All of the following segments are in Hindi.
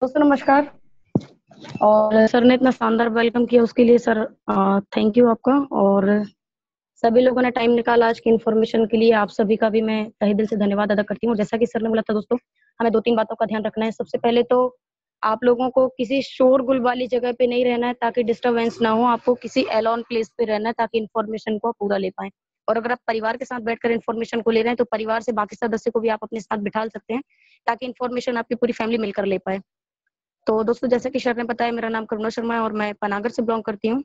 दोस्तों नमस्कार। और सर ने इतना शानदार वेलकम किया उसके लिए सर थैंक यू आपका। और सभी लोगों ने टाइम निकाला आज की इन्फॉर्मेशन के लिए, आप सभी का भी मैं तहे दिल से धन्यवाद अदा करती हूँ। जैसा कि सर ने बोला था दोस्तों, हमें 2-3 बातों का ध्यान रखना है। सबसे पहले तो आप लोगों को किसी शोरगुल वाली जगह पे नहीं रहना है ताकि डिस्टर्बेंस ना हो। आपको किसी एलोन प्लेस पे रहना है ताकि इन्फॉर्मेशन को पूरा ले पाएँ। और अगर आप परिवार के साथ बैठकर इन्फॉर्मेशन को ले रहे हैं तो परिवार से बाकी सदस्य को भी आप अपने साथ बिठा सकते हैं ताकि इन्फॉर्मेशन आपकी पूरी फैमिली मिलकर ले पाए। तो दोस्तों जैसे कि सर ने बताया, मेरा नाम करुणा शर्मा है और मैं पनागर से बिलोंग करती हूँ।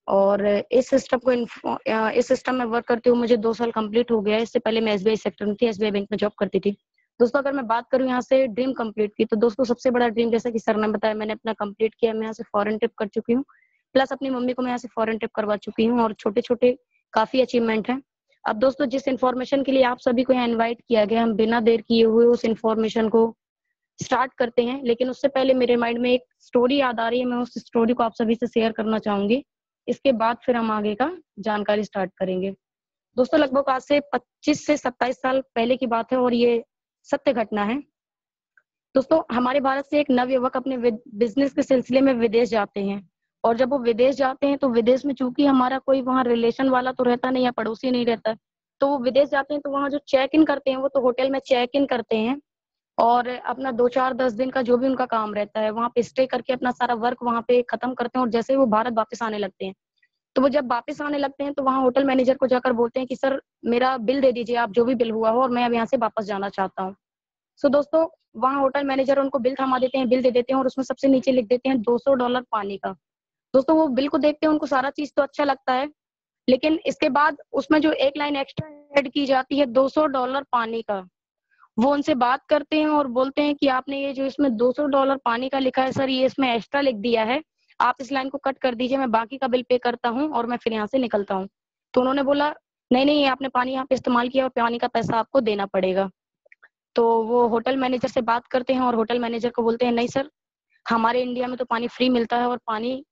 और इस सिस्टम में वर्क करते हुए मुझे 2 साल कंप्लीट हो गया है। इससे पहले मैं एसबीआई सेक्टर में थी, एसबीआई बैंक में जॉब करती थी। दोस्तों अगर मैं बात करूँ यहाँ से ड्रीम कंप्लीट की, तो दोस्तों सबसे बड़ा ड्रीम जैसा कि सर ने बताया मैंने अपना कंप्लीट किया। मैं यहाँ से फॉरेन ट्रिप कर चुकी हूँ, प्लस अपनी मम्मी को मैं यहाँ से फॉरेन ट्रिप करवा चुकी हूँ और छोटे-छोटे काफ़ी अचीवमेंट हैं। अब दोस्तों जिस इन्फॉर्मेशन के लिए आप सभी को यहाँ इनवाइट किया गया, हम बिना देर किए हुए उस इन्फॉर्मेशन को स्टार्ट करते हैं। लेकिन उससे पहले मेरे माइंड में एक स्टोरी याद आ रही है, मैं उस स्टोरी को आप सभी से शेयर करना चाहूंगी। इसके बाद फिर हम आगे का जानकारी स्टार्ट करेंगे। दोस्तों लगभग आज से 25 से 27 साल पहले की बात है और ये सत्य घटना है। दोस्तों हमारे भारत से एक नवयुवक अपने बिजनेस के सिलसिले में विदेश जाते हैं। और जब वो विदेश जाते हैं तो विदेश में चूंकि हमारा कोई वहाँ रिलेशन वाला तो रहता नहीं या पड़ोसी नहीं रहता है, तो वो विदेश जाते हैं तो वहाँ जो चेक इन करते हैं वो तो होटल में चेक इन करते हैं और अपना 2-4-10 दिन का जो भी उनका काम रहता है वहाँ पे स्टे करके अपना सारा वर्क वहाँ पे खत्म करते हैं। और जैसे ही वो भारत वापस आने लगते हैं, तो वो जब वापस आने लगते हैं तो वहाँ होटल मैनेजर को जाकर बोलते हैं कि सर मेरा बिल दे दीजिए आप, जो भी बिल हुआ हो, और मैं अब यहाँ से वापस जाना चाहता हूँ। सो दोस्तों वहाँ होटल मैनेजर उनको बिल थमा देते हैं, बिल दे देते हैं और उसमें सबसे नीचे लिख देते हैं $200 पानी का। दोस्तों वो बिल को देखते हैं, उनको सारा चीज तो अच्छा लगता है, लेकिन इसके बाद उसमें जो एक लाइन एक्स्ट्रा ऐड की जाती है $200 पानी का, वो उनसे बात करते हैं और बोलते हैं कि आपने ये जो इसमें $200 पानी का लिखा है सर, ये इसमें एक्स्ट्रा लिख दिया है, आप इस लाइन को कट कर दीजिए, मैं बाकी का बिल पे करता हूँ और मैं फिर यहाँ से निकलता हूँ। तो उन्होंने बोला नहीं नहीं, आपने पानी यहाँ पे इस्तेमाल किया और पानी का पैसा आपको देना पड़ेगा। तो वो होटल मैनेजर से बात करते हैं और होटल मैनेजर को बोलते हैं नहीं सर, हमारे इंडिया में तो पानी फ्री मिलता है और पानी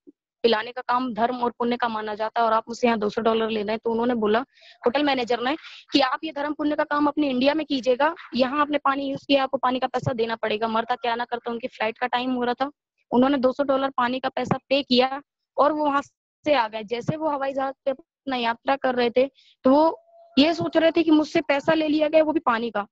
पिलाने का काम धर्म और पुण्य का माना जाता है और आप मुझसे यहाँ $200 ले रहे हैं। तो उन्होंने बोला, होटल मैनेजर ने, कि आप ये धर्म पुण्य का काम अपने इंडिया में कीजिएगा, यहाँ आपने पानी यूज किया, आपको पानी का पैसा देना पड़ेगा। मरता क्या ना करता, उनकी फ्लाइट का टाइम हो रहा था, उन्होंने $200 पानी का पैसा पे किया और वो वहां से आ गए। जैसे वो हवाई जहाज पे अपना यात्रा कर रहे थे तो वो ये सोच रहे थे कि मुझसे पैसा ले लिया गया, वो भी पानी का।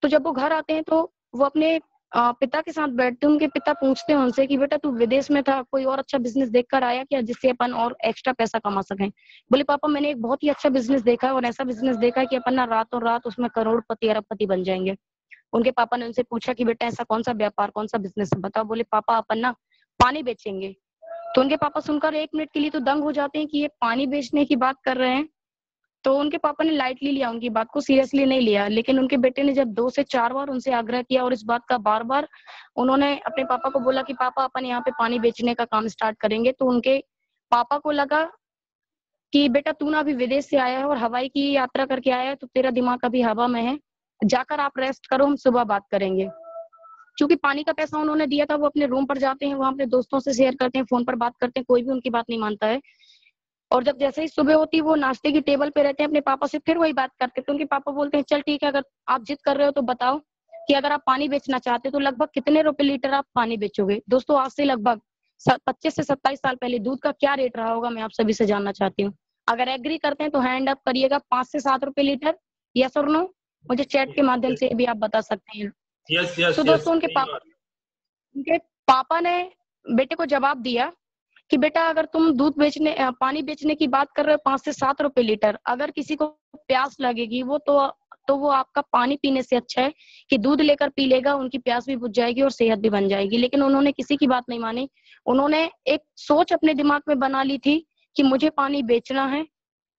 तो जब वो घर आते हैं तो वो अपने पिता के साथ बैठते हैं। उनके पिता पूछते हैं उनसे कि बेटा तू विदेश में था, कोई और अच्छा बिजनेस देखकर आया क्या जिससे अपन और एक्स्ट्रा पैसा कमा सकें? बोले पापा मैंने एक बहुत ही अच्छा बिजनेस देखा है और ऐसा बिजनेस देखा है कि अपन ना रातों रात उसमें करोड़पति अरबपति बन जाएंगे। उनके पापा ने उनसे पूछा कि बेटा ऐसा कौन सा व्यापार, कौन सा बिजनेस है, बताओ। बोले पापा अपन ना पानी बेचेंगे। तो उनके पापा सुनकर 1 मिनट के लिए तो दंग हो जाते हैं कि ये पानी बेचने की बात कर रहे हैं। तो उनके पापा ने लाइटली लिया, उनकी बात को सीरियसली नहीं लिया। लेकिन उनके बेटे ने जब 2 से 4 बार उनसे आग्रह किया और इस बात का बार-बार उन्होंने अपने पापा को बोला कि पापा अपन यहाँ पे पानी बेचने का काम स्टार्ट करेंगे, तो उनके पापा को लगा कि बेटा तू ना अभी विदेश से आया है और हवाई की यात्रा करके आया है, तो तेरा दिमाग अभी हवा में है, जाकर आप रेस्ट करो, हम सुबह बात करेंगे। क्योंकि पानी का पैसा उन्होंने दिया था, वो अपने रूम पर जाते हैं, वहां अपने दोस्तों से शेयर करते हैं, फोन पर बात करते हैं, कोई भी उनकी बात नहीं मानता है। और जब जैसे ही सुबह होती है वो नाश्ते की टेबल पे रहते हैं, अपने पापा से फिर वही बात करते हैं। तो उनके पापा बोलते हैं चल ठीक है, अगर आप जिद कर रहे हो तो बताओ कि अगर आप पानी बेचना चाहते हो तो लगभग कितने रुपए लीटर आप पानी बेचोगे? दोस्तों आज से लगभग 25 से 27 साल पहले दूध का क्या रेट रहा होगा, मैं आप सभी से जानना चाहती हूँ। अगर एग्री करते हैं तो हैंड अप करिएगा, 5 से 7 रुपए लीटर, यस और नो? मुझे चैट के माध्यम से भी आप बता सकते हैं। यस यस तो यस। दोस्तों उनके पापा ने बेटे को जवाब दिया कि बेटा अगर तुम पानी बेचने की बात कर रहे हो 5 से 7 रुपए लीटर, अगर किसी को प्यास लगेगी तो वो आपका पानी पीने से अच्छा है कि दूध लेकर पी लेगा, उनकी प्यास भी बुझ जाएगी और सेहत भी बन जाएगी। लेकिन उन्होंने किसी की बात नहीं मानी। उन्होंने एक सोच अपने दिमाग में बना ली थी कि मुझे पानी बेचना है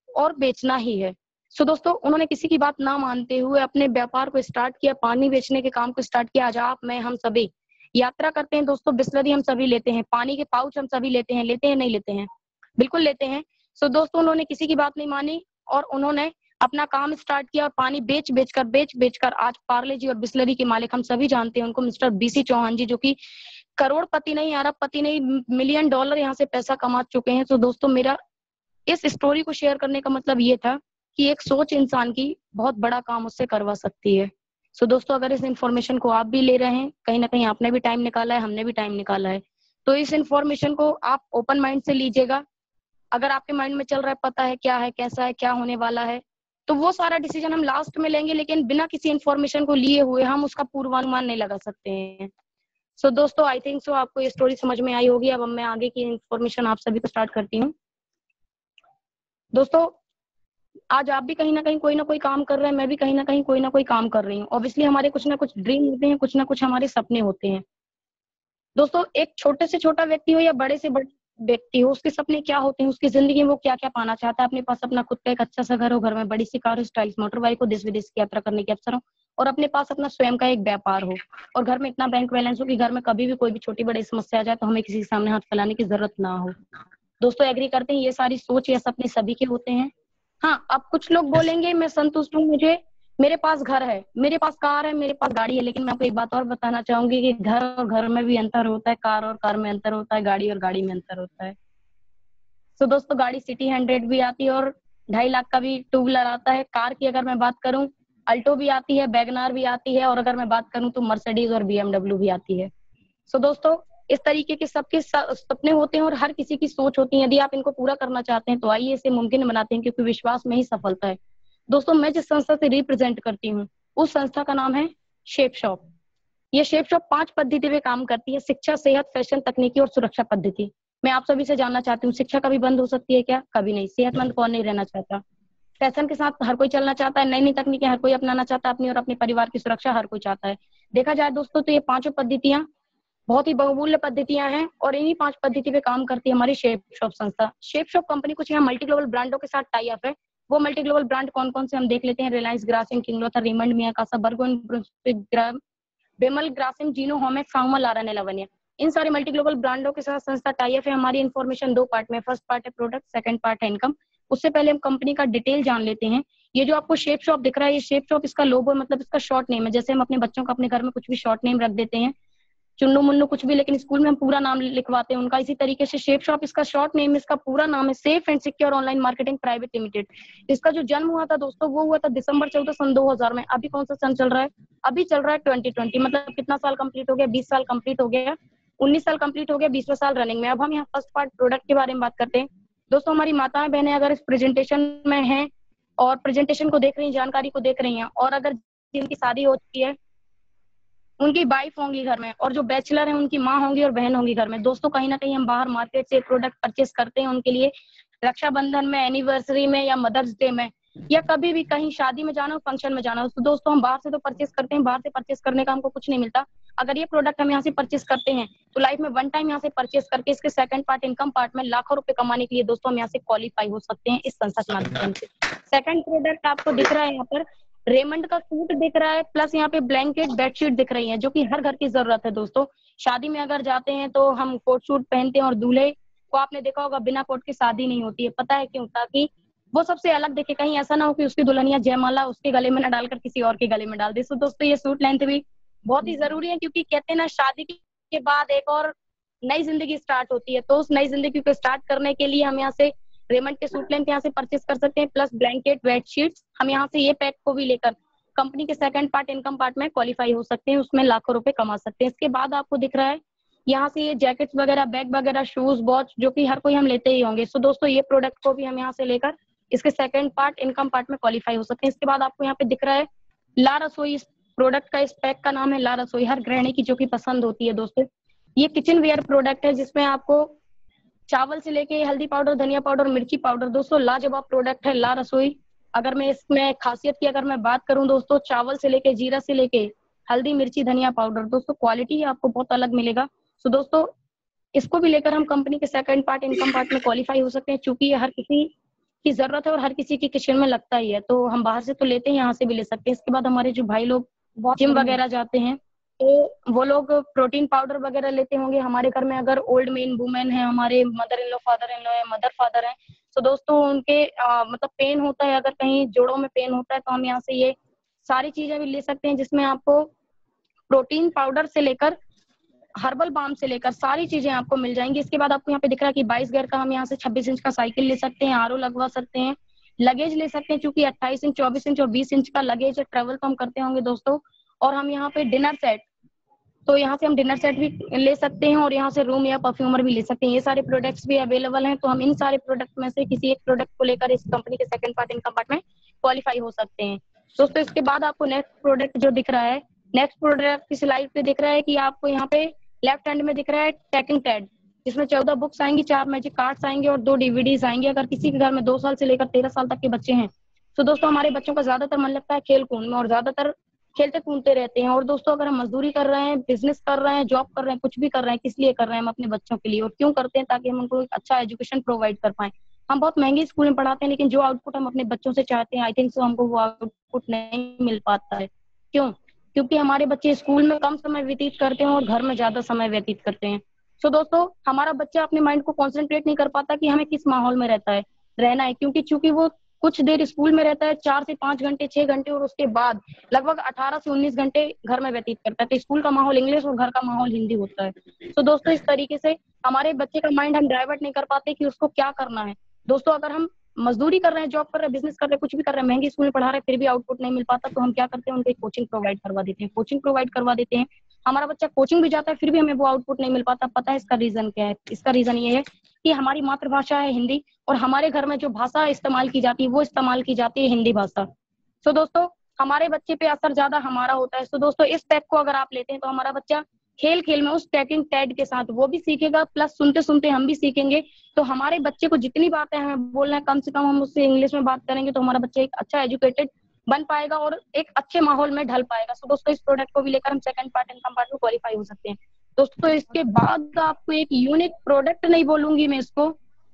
और बेचना ही है। सो दोस्तों उन्होंने किसी की बात ना मानते हुए अपने व्यापार को स्टार्ट किया, पानी बेचने के काम को स्टार्ट किया। आज आप, मैं, हम सभी यात्रा करते हैं दोस्तों, बिस्लरी हम सभी लेते हैं, पानी के पाउच हम सभी लेते हैं नहीं लेते हैं? बिल्कुल लेते हैं। सो दोस्तों उन्होंने किसी की बात नहीं मानी और उन्होंने अपना काम स्टार्ट किया। पानी बेच कर आज पार्ले जी और बिस्लरी के मालिक हम सभी जानते हैं उनको, मिस्टर बीसी चौहान जी, जो कि करोड़पति नहीं, अरबपति नहीं, मिलियन डॉलर यहाँ से पैसा कमा चुके हैं। तो दोस्तों मेरा इस स्टोरी को शेयर करने का मतलब ये था कि एक सोच इंसान की बहुत बड़ा काम उससे करवा सकती है। सो दोस्तों, अगर इस इन्फॉर्मेशन को आप भी ले रहे हैं, कहीं ना कहीं आपने भी टाइम निकाला है, हमने भी टाइम निकाला है, तो इस इन्फॉर्मेशन को आप ओपन माइंड से लीजिएगा। अगर आपके माइंड में चल रहा है पता है क्या है, कैसा है, क्या होने वाला है, तो वो सारा डिसीजन हम लास्ट में लेंगे, लेकिन बिना किसी इन्फॉर्मेशन को लिए हुए हम उसका पूर्वानुमान नहीं लगा सकते हैं। सो दोस्तों, आई थिंक सो आपको ये स्टोरी समझ में आई होगी। अब मैं आगे की इन्फॉर्मेशन आप सभी को स्टार्ट करती हूँ। दोस्तों, आज आप भी कहीं ना कोई काम कर रहे हैं, मैं भी कहीं ना कहीं कोई ना कोई काम कर रही हूँ। ऑब्वियसली हमारे कुछ ना कुछ ड्रीम होते हैं, कुछ ना कुछ हमारे सपने होते हैं। दोस्तों, एक छोटे से छोटा व्यक्ति हो या बड़े से बड़े व्यक्ति हो, उसके सपने क्या होते हैं, उसकी जिंदगी में वो क्या क्या पाना चाहता है। अपने पास अपना खुद का एक अच्छा सा घर हो, घर में बड़ी सी कार हो, स्टाइलिश मोटर बाइक हो, देश विदेश की यात्रा करने के अवसर हो, और अपने पास अपना स्वयं का एक व्यापार हो, और घर में इतना बैंक बैलेंस हो कि घर में कभी भी कोई भी छोटी बड़ी समस्या आ जाए तो हमें किसी के सामने हाथ फैलाने की जरूरत ना हो। दोस्तों, एग्री करते हैं ये सारी सोच या सपने सभी के होते हैं। हाँ, अब कुछ लोग बोलेंगे मैं संतुष्ट हूँ, मुझे मेरे पास घर है, मेरे पास कार है, मेरे पास गाड़ी है, लेकिन मैं आपको एक बात और बताना चाहूंगी कि घर और घर में भी अंतर होता है, कार और कार में अंतर होता है, गाड़ी और गाड़ी में अंतर होता है। तो दोस्तों, गाड़ी सिटी 100 भी आती है और 2.5 लाख का भी टू व्हीलर आता है। कार की अगर मैं बात करूं, अल्टो भी आती है, वैगनार भी आती है, और अगर मैं बात करूं तो मर्सिडीज और BMW भी आती है। सो दोस्तों, इस तरीके के सबके सपने होते हैं और हर किसी की सोच होती है। यदि आप इनको पूरा करना चाहते हैं तो आइए इसे मुमकिन बनाते हैं, क्योंकि विश्वास में ही सफलता है। दोस्तों, मैं जिस संस्था से रिप्रेजेंट करती हूँ, उस संस्था का नाम है शेप शॉप। ये शेप शॉप 5 पद्धति पे काम करती है: शिक्षा, सेहत, फैशन, तकनीकी और सुरक्षा पद्धति। मैं आप सभी से जानना चाहती हूँ, शिक्षा कभी बंद हो सकती है क्या? कभी नहीं। सेहतमंद कौन नहीं रहना चाहता? फैशन के साथ हर कोई चलना चाहता है, नई नई तकनीकें हर कोई अपनाना चाहता है, अपनी और अपने परिवार की सुरक्षा हर कोई चाहता है। देखा जाए दोस्तों, तो ये पांचों पद्धतियां बहुत ही बहुमूल्य पद्धतियां हैं, और इन्हीं 5 पद्धति पे काम करती है हमारी शेप शॉप संस्था। शेप शॉप कंपनी कुछ यहाँ मल्टी ग्लोबल ब्रांडों के साथ टाई अप है। वो मल्टी ग्लोबल ब्रांड कौन कौन से हम देख लेते हैं: रिलायंस, ग्रासिम, किंग लोथर, रेमंड, मिया कासा, बर्गोन, बेमल, ग्रासिम, जीनो, होमेक, फार्मा, लारा ने लवनिया। इन सारे मल्टी ग्लोबल ब्रांडों के साथ संस्था टाई अप है। हमारी इन्फॉर्मेशन 2 पार्ट में, फर्स्ट पार्ट है प्रोडक्ट, सेकंड पार्ट है इनकम। उससे पहले हम कंपनी का डिटेल जान लेते हैं। ये जो आपको शेप शॉप दिख रहा है, ये शेप शॉप इसका लोगो मतलब इसका शॉर्ट नेम है। जैसे हम अपने बच्चों का अपने घर में कुछ भी शॉर्ट नेम रख देते हैं, चुन्नू मुन्नू कुछ भी, लेकिन स्कूल में हम पूरा नाम लिखवाते हैं उनका। इसी तरीके से शेप शॉप इसका शॉर्ट नेम, इसका पूरा नाम है safe and secure online marketing private limited. इसका जो जन्म हुआ था दोस्तों, वो हुआ था दिसंबर 14 सन 2000 में। अभी कौन सा सन चल रहा है? अभी चल रहा है 2020। मतलब कितना साल कंप्लीट हो गया? 20 साल कंप्लीट हो गया, 19 साल कंप्लीट हो गया, 20वां साल रनिंग में। अब हम यहाँ फर्स्ट पार्ट प्रोडक्ट के बारे में बात करते हैं। दोस्तों, हमारी माताएं बहनें अगर इस प्रेजेंटेशन में हैं और प्रेजेंटेशन को देख रही हैं, जानकारी को देख रही हैं, और अगर जिनकी शादी हो चुकी है, उनकी वाइफ होंगी घर में, और जो बैचलर है उनकी माँ होंगी और बहन होंगी घर में। दोस्तों, कहीं ना कहीं हम बाहर मार्केट से प्रोडक्ट परचेस करते हैं उनके लिए, रक्षाबंधन में, एनिवर्सरी में, या मदर्स डे में, या कभी भी कहीं शादी में जाना हो, फंक्शन में जाना हो, तो दोस्तों हम बाहर से तो परचेस करते हैं। बाहर से परचेस करने का हमको कुछ नहीं मिलता। अगर ये प्रोडक्ट हम यहाँ से परचेस करते हैं तो लाइफ में वन टाइम यहाँ से परचेस करके इसके सेकंड पार्ट, इनकम पार्ट में लाखों रुपए कमाने के लिए दोस्तों हम यहाँ से क्वालिफाई हो सकते हैं इस संस्था के माध्यम से। सेकंड प्रोडक्ट आपको दिख रहा है यहाँ पर, रेमंड का सूट दिख रहा है, प्लस यहाँ पे ब्लैंकेट, बेडशीट दिख रही है, जो कि हर घर की जरूरत है दोस्तों। शादी में अगर जाते हैं तो हम कोट सूट पहनते हैं, और दूल्हे को आपने देखा होगा बिना कोट की शादी नहीं होती है। पता है क्यों? ताकि वो सबसे अलग दिखे, कहीं ऐसा ना हो कि उसकी दुल्हनिया जयमाला उसके गले में न डालकर किसी और के गले में डाल दे। सो दोस्तों, ये सूट लेंथ भी बहुत ही जरूरी है, क्योंकि कहते हैं ना, शादी के बाद एक और नई जिंदगी स्टार्ट होती है। तो उस नई जिंदगी को स्टार्ट करने के लिए हम यहाँ से रेमंड के सूट लेंथ यहाँ से परचेस कर सकते हैं, प्लस ब्लैंकेट, बेडशीट्स। हम यहाँ से ये पैक को भी लेकर कंपनी के सेकंड पार्ट, इनकम पार्ट में क्वालिफाई हो सकते हैं, उसमें लाखों रुपए कमा सकते हैं। इसके बाद आपको दिख रहा है यहाँ से ये जैकेट्स वगैरह, बैग वगैरह, शूज, वॉच, जो कि हर कोई हम लेते ही होंगे। सो दोस्तों, ये प्रोडक्ट को भी हम यहाँ से लेकर इसके सेकंड पार्ट, इनकम पार्ट में क्वालिफाई हो सकते हैं। इसके बाद आपको यहाँ पे दिख रहा है ला रसोई। इस प्रोडक्ट का, इस पैक का नाम है ला रसोई, हर गृहिणी की जो कि पसंद होती है दोस्तों। ये किचन वेयर प्रोडक्ट है, जिसमें आपको चावल से लेके हल्दी पाउडर, धनिया पाउडर, मिर्ची पाउडर, दोस्तों लाजवाब प्रोडक्ट है ला रसोई। अगर मैं इसमें खासियत की अगर मैं बात करूं दोस्तों, चावल से लेके, जीरा से लेके, हल्दी, मिर्ची, धनिया पाउडर, दोस्तों क्वालिटी आपको बहुत अलग मिलेगा। सो दोस्तों, इसको भी लेकर हम कंपनी के सेकंड पार्ट, इनकम पार्ट में क्वालिफाई हो सकते हैं, चूंकि ये हर किसी की जरूरत है और हर किसी की किचन में लगता ही है। तो हम बाहर से तो लेते हैं, यहाँ से भी ले सकते हैं। इसके बाद हमारे जो भाई लोग जिम वगैरह जाते हैं, तो वो लोग प्रोटीन पाउडर वगैरह लेते होंगे। हमारे घर में अगर ओल्ड मेन वुमेन है, हमारे mother in law, father in law है, मदर फादर है, तो दोस्तों उनके मतलब पेन होता है, अगर कहीं जोड़ों में पेन होता है, तो हम यहाँ से ये सारी चीजें भी ले सकते हैं, जिसमें आपको प्रोटीन पाउडर से लेकर हर्बल बाम से लेकर सारी चीजें आपको मिल जाएंगी। इसके बाद आपको यहाँ पे दिख रहा है कि 22 गियर का हम यहाँ से 26 इंच का साइकिल ले सकते हैं, आरओ लगवा सकते हैं, लगेज ले सकते हैं, क्योंकि 28 इंच, 24 इंच और 20 इंच का लगेज ट्रेवल तो हम करते होंगे दोस्तों। और हम यहाँ पे डिनर सेट, तो यहाँ से हम डिनर सेट भी ले सकते हैं और यहाँ से रूम या परफ्यूमर भी ले सकते हैं। ये सारे प्रोडक्ट्स भी अवेलेबल हैं। तो हम इन सारे प्रोडक्ट में से किसी एक प्रोडक्ट को लेकर इस कंपनी के सेकंड पार्ट इनकम पार्ट में क्वालिफाई हो सकते हैं दोस्तों। इसके बाद आपको नेक्स्ट प्रोडक्ट जो दिख रहा है, नेक्स्ट प्रोडक्ट की स्लाइड पे दिख रहा है कि आपको यहाँ पे लेफ्ट हैंड में दिख रहा है टैकिंग टैड, जिसमें 14 बुक्स आएंगी, 4 मैजिक कार्ड्स आएंगे और 2 डीवीडीज आएंगे। अगर किसी के घर में 2 साल से लेकर 13 साल तक के बच्चे हैं तो दोस्तों हमारे बच्चों का ज्यादातर मन लगता है खेल कूद में और ज्यादातर खेलते कूदते रहते हैं। और दोस्तों अगर हम मजदूरी कर रहे हैं, बिजनेस कर रहे हैं, जॉब कर रहे हैं, कुछ भी कर रहे हैं, किस लिए कर रहे हैं? हम अपने बच्चों के लिए। और क्यों करते हैं? ताकि हम उनको एक अच्छा एजुकेशन प्रोवाइड कर पाए। हम बहुत महंगे स्कूल में पढ़ाते हैं लेकिन जो आउटपुट हम अपने बच्चों से चाहते हैं आई थिंक सो हमको वो आउटपुट नहीं मिल पाता है। क्यों? क्योंकि हमारे बच्चे स्कूल में कम समय व्यतीत करते हैं और घर में ज्यादा समय व्यतीत करते हैं। सो दोस्तों हमारा बच्चा अपने माइंड को कॉन्सेंट्रेट नहीं कर पाता कि हमें किस माहौल में रहना है, क्योंकि चूंकि वो कुछ देर स्कूल में रहता है 4 से 5 घंटे, 6 घंटे, और उसके बाद लगभग 18 से 19 घंटे घर में व्यतीत करता है। तो स्कूल का माहौल इंग्लिश और घर का माहौल हिंदी होता है। तो दोस्तों इस तरीके से हमारे बच्चे का माइंड हम डाइवर्ट नहीं कर पाते कि उसको क्या करना है। दोस्तों अगर हम मजदूरी कर रहे हैं, जॉब कर रहे हैं, बिजनेस कर रहे हैं, कुछ भी कर रहे हैं, महंगे स्कूल में पढ़ा रहे हैं, फिर भी आउटपुट नहीं मिल पाता, तो हम क्या करते हैं? उनको कोचिंग प्रोवाइड करवा देते हैं। कोचिंग प्रोवाइड करवा देते हैं, हमारा बच्चा कोचिंग भी जाता है, फिर भी हमें वो आउटपुट नहीं मिल पाता। पता है इसका रीजन क्या है? इसका रीजन ये है कि हमारी मातृभाषा है हिंदी और हमारे घर में जो भाषा इस्तेमाल की जाती है वो इस्तेमाल की जाती है हिंदी भाषा। तो दोस्तों हमारे बच्चे पे असर ज्यादा हमारा होता है। तो दोस्तों इस पैक को अगर आप लेते हैं तो हमारा बच्चा खेल खेल में उस टैकिंग टैड के साथ वो भी सीखेगा, प्लस सुनते सुनते हम भी सीखेंगे। तो हमारे बच्चे को जितनी बातें हमें बोलना है कम से कम हम उससे इंग्लिश में बात करेंगे तो हमारा बच्चा एक अच्छा एजुकेटेड बन पाएगा और एक अच्छे माहौल में ढल पाएगा। तो दोस्तों इस प्रोडक्ट को भी लेकर हम सेकंड पार्ट इनकम पार्ट में क्वालिफाई हो सकते हैं। दोस्तों इसके बाद आपको एक यूनिक प्रोडक्ट नहीं बोलूंगी मैं,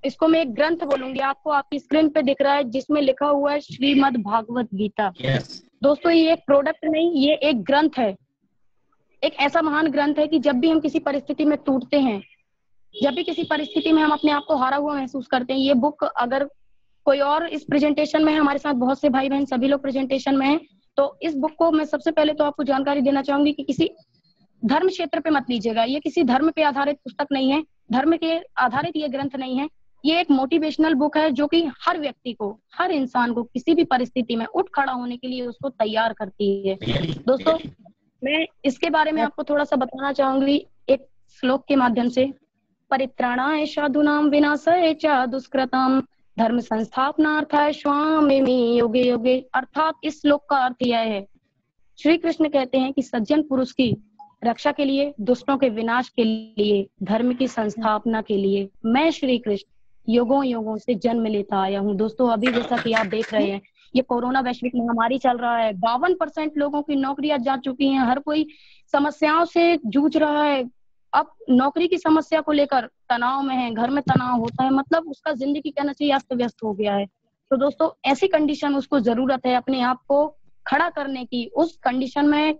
इसको मैं एक ग्रंथ बोलूंगी। आपको आपकी स्क्रीन पे दिख रहा है जिसमें लिखा हुआ है श्रीमद् भागवत गीता। दोस्तों ये एक प्रोडक्ट नहीं, ये एक ग्रंथ है, एक ऐसा महान ग्रंथ है कि जब भी हम किसी परिस्थिति में टूटते हैं, जब भी किसी परिस्थिति में हम अपने आप को हारा हुआ महसूस करते हैं, ये बुक अगर कोई और इस प्रेजेंटेशन में है, हमारे साथ बहुत से भाई बहन सभी लोग प्रेजेंटेशन में हैं, तो इस बुक को मैं सबसे पहले तो आपको जानकारी देना चाहूंगी कि किसी धर्म क्षेत्र पे मत लीजिएगा। ये किसी धर्म पे आधारित पुस्तक नहीं है, धर्म के आधारित ये ग्रंथ नहीं है। ये एक मोटिवेशनल बुक है जो कि हर व्यक्ति को, हर इंसान को किसी भी परिस्थिति में उठ खड़ा होने के लिए उसको तैयार करती है। दोस्तों मैं इसके बारे में आपको थोड़ा सा बताना चाहूंगी एक श्लोक के माध्यम से। परित्राणाय साधूनां विनाशाय च दुष्कृतां धर्म संस्थापनार्थाय स्वामिमि युगे युगे। अर्थात इस श्लोक का अर्थ यह है, श्री कृष्ण कहते हैं कि सज्जन पुरुष की रक्षा के लिए, दुष्टों के विनाश के लिए, धर्म की संस्थापना के लिए मैं श्री कृष्ण युगों युगों से जन्म लेता आया हूँ। दोस्तों अभी जैसा कि आप देख रहे हैं ये कोरोना वैश्विक महामारी चल रहा है, 52% लोगों की नौकरियां जा चुकी हैं, हर कोई समस्याओं से जूझ रहा है। अब नौकरी की समस्या को लेकर तनाव में है, घर में तनाव होता है, मतलब उसका जिंदगी कहना चाहिए अस्त व्यस्त हो गया है। तो दोस्तों ऐसी कंडीशन उसको जरूरत है अपने आप को खड़ा करने की, उस कंडीशन में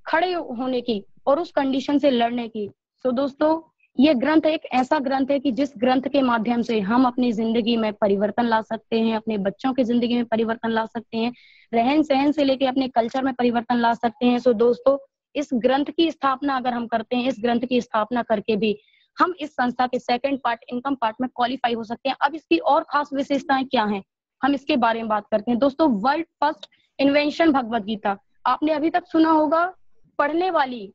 खड़े होने की और उस कंडीशन से लड़ने की। तो दोस्तों ये ग्रंथ एक ऐसा ग्रंथ है कि जिस ग्रंथ के माध्यम से हम अपनी जिंदगी में परिवर्तन ला सकते हैं, अपने बच्चों की जिंदगी में परिवर्तन ला सकते हैं, रहन सहन से लेके अपने कल्चर में परिवर्तन ला सकते हैं। सो दोस्तों इस ग्रंथ की स्थापना अगर हम करते हैं, इस ग्रंथ की स्थापना करके भी हम इस संस्था के सेकंड पार्ट इनकम पार्ट में क्वालिफाई हो सकते हैं। अब इसकी और खास विशेषताएं क्या हैं, हम इसके बारे में बात करते हैं। दोस्तों world first invention Bhagavad Gita, आपने अभी तक सुना होगा पढ़ने वाली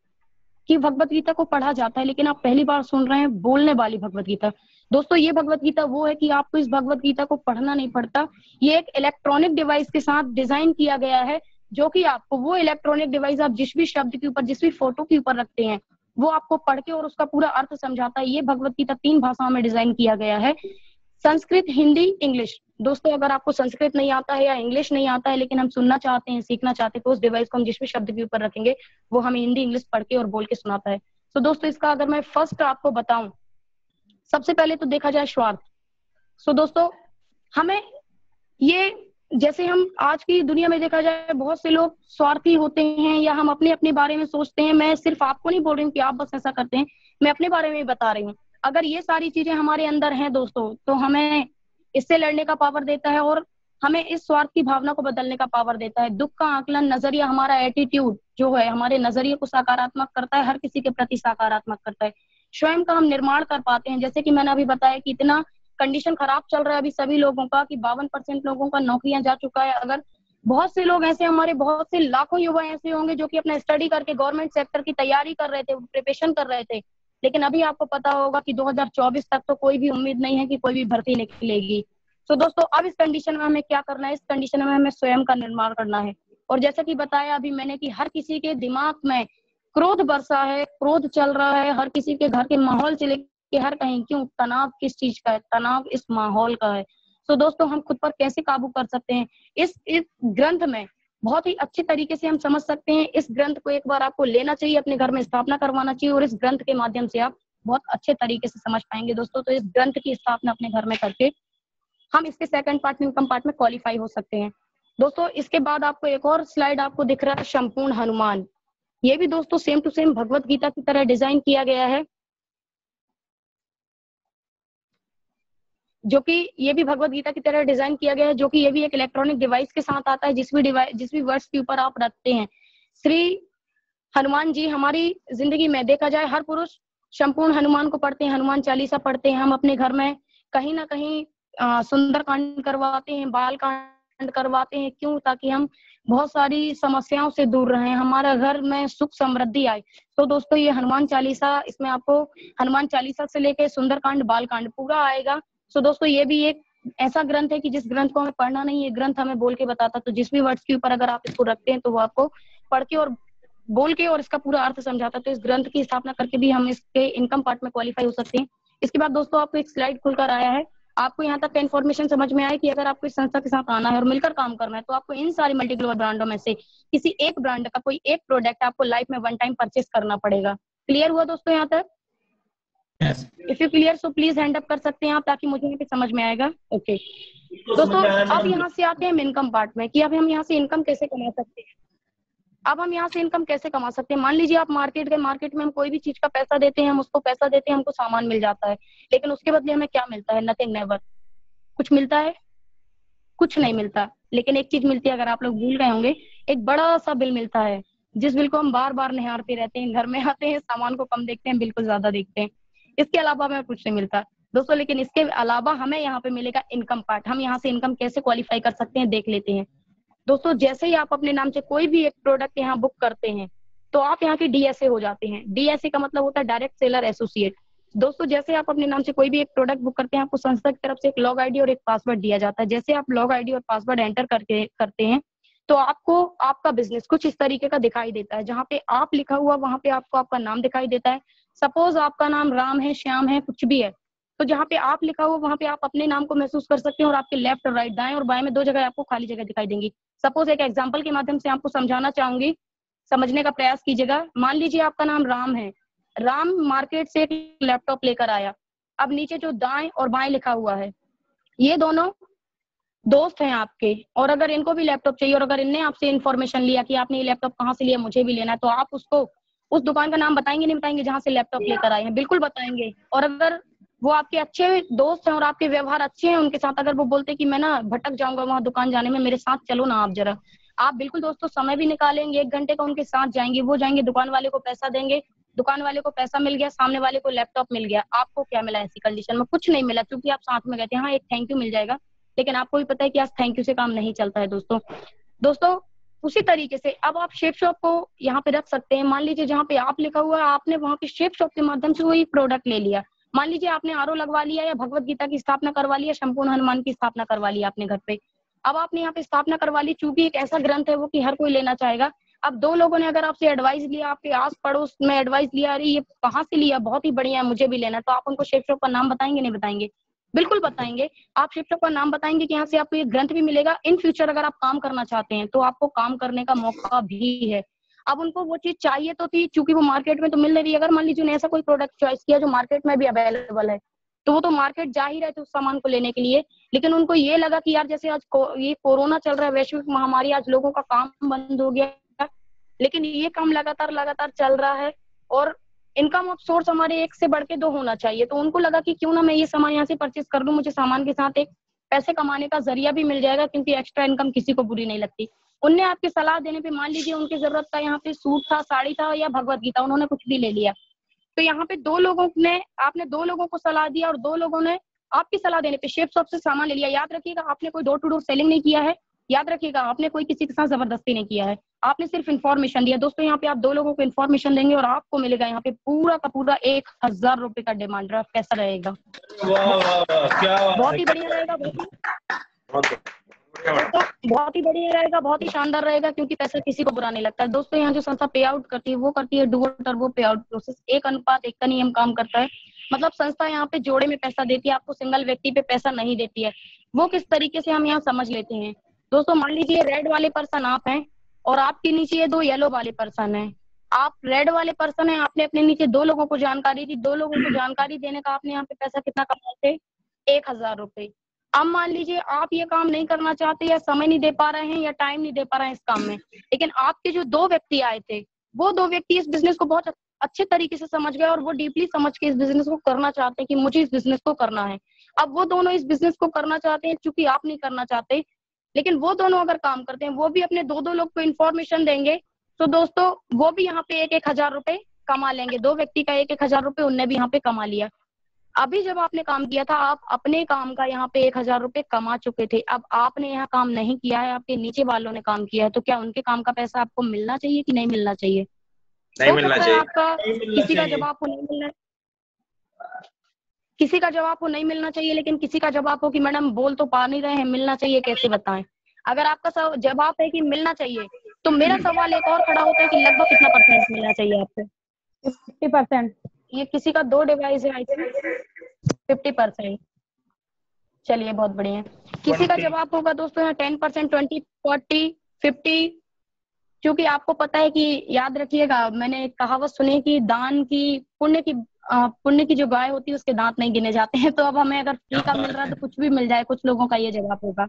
कि भगवत गीता को पढ़ा जाता है, लेकिन आप पहली बार सुन रहे हैं बोलने वाली भगवत गीता। दोस्तों ये भगवत गीता वो है कि आपको इस भगवत गीता को पढ़ना नहीं पड़ता, ये एक इलेक्ट्रॉनिक डिवाइस के साथ डिजाइन किया गया है, जो कि आपको वो इलेक्ट्रॉनिक डिवाइस आप जिस भी शब्द के ऊपर, जिस भी फोटो के ऊपर रखते हैं, वो आपको पढ़ के और उसका पूरा अर्थ समझाता है। ये भगवत गीता 3 भाषाओं में डिजाइन किया गया है, संस्कृत, हिंदी, इंग्लिश। दोस्तों अगर आपको संस्कृत नहीं आता है या इंग्लिश नहीं आता है लेकिन हम सुनना चाहते हैं, सीखना चाहते हैं, तो उस डिवाइस को हम जिस भी शब्द के ऊपर रखेंगे वो हमें हिंदी इंग्लिश पढ़ के और बोल के सुनाता है। तो दोस्तों इसका अगर मैं फर्स्ट आपको बताऊं, सबसे पहले तो देखा जाए स्वार्थ। सो दोस्तों हमें ये, जैसे हम आज की दुनिया में देखा जाए बहुत से लोग स्वार्थी होते हैं या हम अपने अपने बारे में सोचते हैं। मैं सिर्फ आपको नहीं बोल रही हूँ कि आप बस ऐसा करते हैं, मैं अपने बारे में भी बता रही हूँ। अगर ये सारी चीजें हमारे अंदर हैं दोस्तों तो हमें इससे लड़ने का पावर देता है और हमें इस स्वार्थ की भावना को बदलने का पावर देता है। दुख का आकलन, नजरिया, हमारा एटीट्यूड जो है हमारे नजरिए को सकारात्मक करता है, हर किसी के प्रति सकारात्मक करता है। स्वयं का हम निर्माण कर पाते हैं, जैसे कि मैंने अभी बताया कि इतना कंडीशन खराब चल रहा है अभी सभी लोगों का कि 52% लोगों का नौकरियां जा चुका है। अगर बहुत से लोग ऐसे, हमारे बहुत से लाखों युवा ऐसे होंगे जो कि अपना स्टडी करके गवर्नमेंट सेक्टर की तैयारी कर रहे थे, प्रिपरेशन कर रहे थे, लेकिन अभी आपको पता होगा कि 2024 तक तो कोई भी उम्मीद नहीं है कि कोई भी भर्ती निकलेगी। तो दोस्तों अब इस कंडीशन में हमें क्या करना है, इस कंडीशन में हमें स्वयं का निर्माण करना है। और जैसा कि बताया अभी मैंने कि हर किसी के दिमाग में क्रोध बरसा है, क्रोध चल रहा है, हर किसी के घर के माहौल से लेके हर कहीं, क्यों तनाव किस चीज का है, तनाव इस माहौल का है। तो दोस्तों हम खुद पर कैसे काबू कर सकते हैं, इस ग्रंथ में बहुत ही अच्छे तरीके से हम समझ सकते हैं। इस ग्रंथ को एक बार आपको लेना चाहिए, अपने घर में स्थापना करवाना चाहिए, और इस ग्रंथ के माध्यम से आप बहुत अच्छे तरीके से समझ पाएंगे दोस्तों। तो इस ग्रंथ की स्थापना अपने घर में करके हम इसके सेकंड पार्ट में, इनकम पार्ट में क्वालिफाई हो सकते हैं दोस्तों। इसके बाद आपको एक और स्लाइड आपको दिख रहा है, संपूर्ण हनुमान। ये भी दोस्तों same to same Bhagavad Gita की तरह डिजाइन किया गया है, जो कि ये भी भगवत गीता की तरह डिजाइन किया गया है, जो कि ये भी एक इलेक्ट्रॉनिक डिवाइस के साथ आता है। जिस भी वर्ड्स के ऊपर आप रखते हैं, श्री हनुमान जी, हमारी जिंदगी में देखा जाए हर पुरुष संपूर्ण हनुमान को पढ़ते हैं, हनुमान चालीसा पढ़ते हैं। हम अपने घर में कहीं ना कहीं सुंदर कांड करवाते हैं, बाल कांड करवाते हैं, क्यों? ताकि हम बहुत सारी समस्याओं से दूर रहें, हमारा घर में सुख समृद्धि आए। तो दोस्तों ये हनुमान चालीसा, इसमें आपको हनुमान चालीसा से लेके सुंदर कांड, बाल कांड पूरा आएगा। तो दोस्तों ये भी एक ऐसा ग्रंथ है कि जिस ग्रंथ को हमें पढ़ना नहीं, ये ग्रंथ हमें बोल के बताता। तो जिस भी वर्ड्स के ऊपर अगर आप इसको रखते हैं तो वो आपको पढ़ के और बोल के और इसका पूरा अर्थ समझाता है। तो इस ग्रंथ की स्थापना करके भी हम इसके इनकम पार्ट में क्वालिफाई हो सकते हैं। इसके बाद दोस्तों आपको एक स्लाइड खुलकर आया है, आपको यहाँ तक का इन्फॉर्मेशन समझ में आया कि अगर आपको इस संस्था के साथ आना है और मिलकर काम करना है, तो आपको इन सारी मल्टी ग्लोबल ब्रांडों में से किसी एक ब्रांड का कोई एक प्रोडक्ट आपको लाइफ में वन टाइम परचेस करना पड़ेगा। क्लियर हुआ दोस्तों यहाँ तक? If you clear so please hand up कर सकते हैं आप, ताकि मुझे यहाँ पे समझ में आएगा। ओके दोस्तों, अब यहाँ से आते हैं इनकम पार्ट में कि अब हम यहाँ से इनकम कैसे कमा सकते हैं। अब हम यहाँ से इनकम कैसे कमा सकते हैं? मान लीजिए आप मार्केट गए, मार्केट में हम कोई भी चीज का पैसा देते हैं, हम उसको पैसा देते हैं, हमको सामान मिल जाता है, लेकिन उसके बदले हमें क्या मिलता है? Nothing, never. कुछ मिलता है? कुछ नहीं मिलता। लेकिन एक चीज मिलती है, अगर आप लोग भूल गए होंगे, एक बड़ा सा बिल मिलता है, जिस बिल को हम बार बार निहारते रहते हैं, घर में आते हैं, सामान को कम देखते हैं, बिल को ज्यादा देखते हैं। इसके अलावा हमें कुछ नहीं मिलता दोस्तों। लेकिन इसके अलावा हमें यहाँ पे मिलेगा इनकम पार्ट। हम यहाँ से इनकम कैसे क्वालिफाई कर सकते हैं देख लेते हैं दोस्तों। जैसे ही आप अपने नाम से कोई भी एक प्रोडक्ट यहाँ बुक करते हैं, तो आप यहाँ के डीएसए हो जाते हैं। डीएसए का मतलब होता है डायरेक्ट सेलर एसोसिएट। दोस्तों जैसे आप अपने नाम से कोई भी एक प्रोडक्ट बुक करते हैं, आपको संस्था की तरफ से एक लॉग आईडी और एक पासवर्ड दिया जाता है। जैसे आप लॉग आईडी और पासवर्ड एंटर करके करते हैं, तो आपको आपका बिजनेस कुछ इस तरीके का दिखाई देता है। जहाँ पे आप लिखा हुआ, वहां पे आपको आपका नाम दिखाई देता है। सपोज आपका नाम राम है, श्याम है, कुछ भी है, तो जहाँ पे आप लिखा हुआ वहां पे आप अपने नाम को महसूस कर सकते हैं। और आपके लेफ्ट और राइट, दाएं और बाएं में दो जगह आपको खाली जगह दिखाई देंगी। सपोज एक एग्जांपल के माध्यम से आपको समझाना चाहूंगी, समझने का प्रयास कीजिएगा। मान लीजिए आपका नाम राम है, राम मार्केट से एक लैपटॉप लेकर आया। अब नीचे जो दाएं और बाएं लिखा हुआ है, ये दोनों दोस्त हैं आपके, और अगर इनको भी लैपटॉप चाहिए और अगर इनने आपसे इन्फॉर्मेशन लिया कि आपने ये लैपटॉप कहाँ से लिया, मुझे भी लेना है, तो आप उसको उस दुकान का नाम बताएंगे नहीं बताएंगे जहां से लैपटॉप लेकर आए हैं? बिल्कुल बताएंगे। और अगर वो आपके अच्छे दोस्त हैं और आपके व्यवहार अच्छे हैं उनके साथ, अगर वो बोलते कि मैं ना भटक जाऊंगा वहां दुकान जाने में, मेरे साथ चलो ना आप जरा, आप बिल्कुल दोस्तों समय भी निकालेंगे, 1 घंटे का उनके साथ जाएंगे। वो जाएंगे, दुकान वाले को पैसा देंगे, दुकान वाले को पैसा मिल गया, सामने वाले को लैपटॉप मिल गया। आपको क्या मिला ऐसी कंडीशन में? कुछ नहीं मिला, क्योंकि आप साथ में गए थे। हाँ, एक थैंक यू मिल जाएगा, लेकिन आपको भी पता है कि आज थैंक यू से काम नहीं चलता है दोस्तों। दोस्तों उसी तरीके से अब आप शेप शॉप को यहाँ पे रख सकते हैं। मान लीजिए जहाँ पे आप लिखा हुआ है, आपने वहाँ पे शेप शॉप के माध्यम से वही प्रोडक्ट ले लिया। मान लीजिए आपने आरओ लगवा लिया या भगवत गीता की स्थापना करवा लिया, संपूर्ण हनुमान की स्थापना करवा लिया अपने घर पे। अब आपने यहाँ पे स्थापना करवा ली, चूंकि एक ऐसा ग्रंथ है वो कि हर कोई लेना चाहेगा। अब दो लोगों ने अगर आपसे एडवाइस लिया, आपके आस पड़ोस में एडवाइस लिया, अरे ये कहाँ से लिया, बहुत ही बढ़िया है, मुझे भी लेना, तो आप उनको शेप शॉप का नाम बताएंगे नहीं बताएंगे? बिल्कुल बताएंगे। आप शेप शॉप का नाम बताएंगे कि यहाँ से आपको ये ग्रंथ भी मिलेगा। इन फ्यूचर अगर आप काम करना चाहते हैं तो आपको काम करने का मौका भी है। अब उनको वो चीज चाहिए तो थी, चूंकि वो मार्केट में तो मिल रही है। अगर मान लीजिए उन्हें ऐसा कोई प्रोडक्ट चॉइस किया जो मार्केट में भी अवेलेबल है, तो वो तो मार्केट जा ही रहे थे उस सामान को लेने के लिए। लेकिन उनको ये लगा कि यार जैसे आज ये कोरोना चल रहा है, वैश्विक महामारी, आज लोगों का काम बंद हो गया, लेकिन ये काम लगातार लगातार चल रहा है और इनकम ऑफ सोर्स हमारे एक से बढ़ के दो होना चाहिए। तो उनको लगा कि क्यों ना मैं ये सामान यहाँ से परचेस कर लूं, मुझे सामान के साथ एक पैसे कमाने का जरिया भी मिल जाएगा, क्योंकि एक्स्ट्रा इनकम किसी को बुरी नहीं लगती। उनने आपकी सलाह देने पे, मान लीजिए उनकी जरूरत था यहाँ पे सूट था, साड़ी था या भगवत गीता, उन्होंने कुछ भी ले लिया। तो यहाँ पे दो लोगों ने, आपने दो लोगों को सलाह दिया और दो लोगों ने आपकी सलाह देने पे शेप शॉप से सामान ले लिया। याद रखिएगा, आपने कोई डोर टू डोर सेलिंग नहीं किया है, याद रखिएगा, आपने कोई किसी के साथ जबरदस्ती नहीं किया है, आपने सिर्फ इन्फॉर्मेशन दिया। दोस्तों यहाँ पे आप 2 लोगों को इन्फॉर्मेशन देंगे और आपको मिलेगा यहाँ पे पूरा का पूरा 1000 रुपए का डिमांड ड्राफ्ट। कैसा रहेगा? वाह वाह वाह, क्या बहुत ही बढ़िया रहेगा, बहुत ही बढ़िया रहेगा, बहुत ही शानदार रहेगा, क्योंकि पैसा किसी को बुरा नहीं लगता है। दोस्तों यहाँ जो संस्था पे आउट करती है वो करती है डुओ टर्बो पे आउट प्रोसेस, 1:1 का नियम काम करता है। मतलब संस्था यहाँ पे जोड़े में पैसा देती है, आपको सिंगल व्यक्ति पे पैसा नहीं देती है। वो किस तरीके से हम यहाँ समझ लेते हैं। दोस्तों मान लीजिए रेड वाले पर्सन आप हैं और आपके नीचे ये 2 येलो वाले पर्सन है। आप रेड वाले पर्सन है, आपने अपने नीचे 2 लोगों को जानकारी दी, 2 लोगों को जानकारी देने का आपने यहाँ पे पैसा कितना कमाए थे? 1000 रुपए। अब मान लीजिए आप ये काम नहीं करना चाहते, या समय नहीं दे पा रहे हैं, या टाइम नहीं दे पा रहे हैं इस काम में, लेकिन आपके जो 2 व्यक्ति आए थे, वो 2 व्यक्ति इस बिजनेस को बहुत अच्छे तरीके से समझ गए और वो डीपली समझ के इस बिजनेस को करना चाहते हैं कि मुझे इस बिजनेस को करना है। अब वो दोनों इस बिजनेस को करना चाहते हैं, चूंकि आप नहीं करना चाहते, लेकिन वो दोनों अगर काम करते हैं, वो भी अपने 2-2 लोग को इन्फॉर्मेशन देंगे, तो दोस्तों वो भी यहाँ पे 1-1 हजार रुपए कमा लेंगे। 2 व्यक्ति का 1-1 हजार रुपए उनने भी यहाँ पे कमा लिया। अभी जब आपने काम किया था, आप अपने काम का यहाँ पे 1000 रुपए कमा चुके थे। अब आपने यहाँ काम नहीं किया है, आपके नीचे वालों ने काम किया है, तो क्या उनके काम का पैसा आपको मिलना चाहिए कि नहीं मिलना चाहिए? नहीं हो मिलना सकता है चाहिए, आपका नहीं मिलना किसी का चाहिए। जवाब हो नहीं मिलना, किसी का जवाब हो नहीं मिलना चाहिए, लेकिन किसी का जवाब हो कि मैडम बोल तो पा नहीं रहे हैं, मिलना चाहिए, कैसे बताएं? अगर आपका जवाब है कि मिलना चाहिए, तो मेरा सवाल एक और खड़ा होता है कि लगभग कितना परसेंट मिलना चाहिए आपको? 50%। ये किसी का 2 डिवाइस है, आई थिंक 50%। चलिए बहुत बढ़िया है। किसी का जवाब होगा दोस्तों यहाँ 10%, 20, 40, 50। क्योंकि आपको पता है कि, याद रखिएगा, मैंने एक कहावत सुनी कि दान की पुण्य की जो गाय होती है उसके दांत नहीं गिने जाते हैं। तो अब हमें अगर फ्री का मिल रहा है तो कुछ भी मिल जाए, कुछ लोगों का ये जवाब होगा।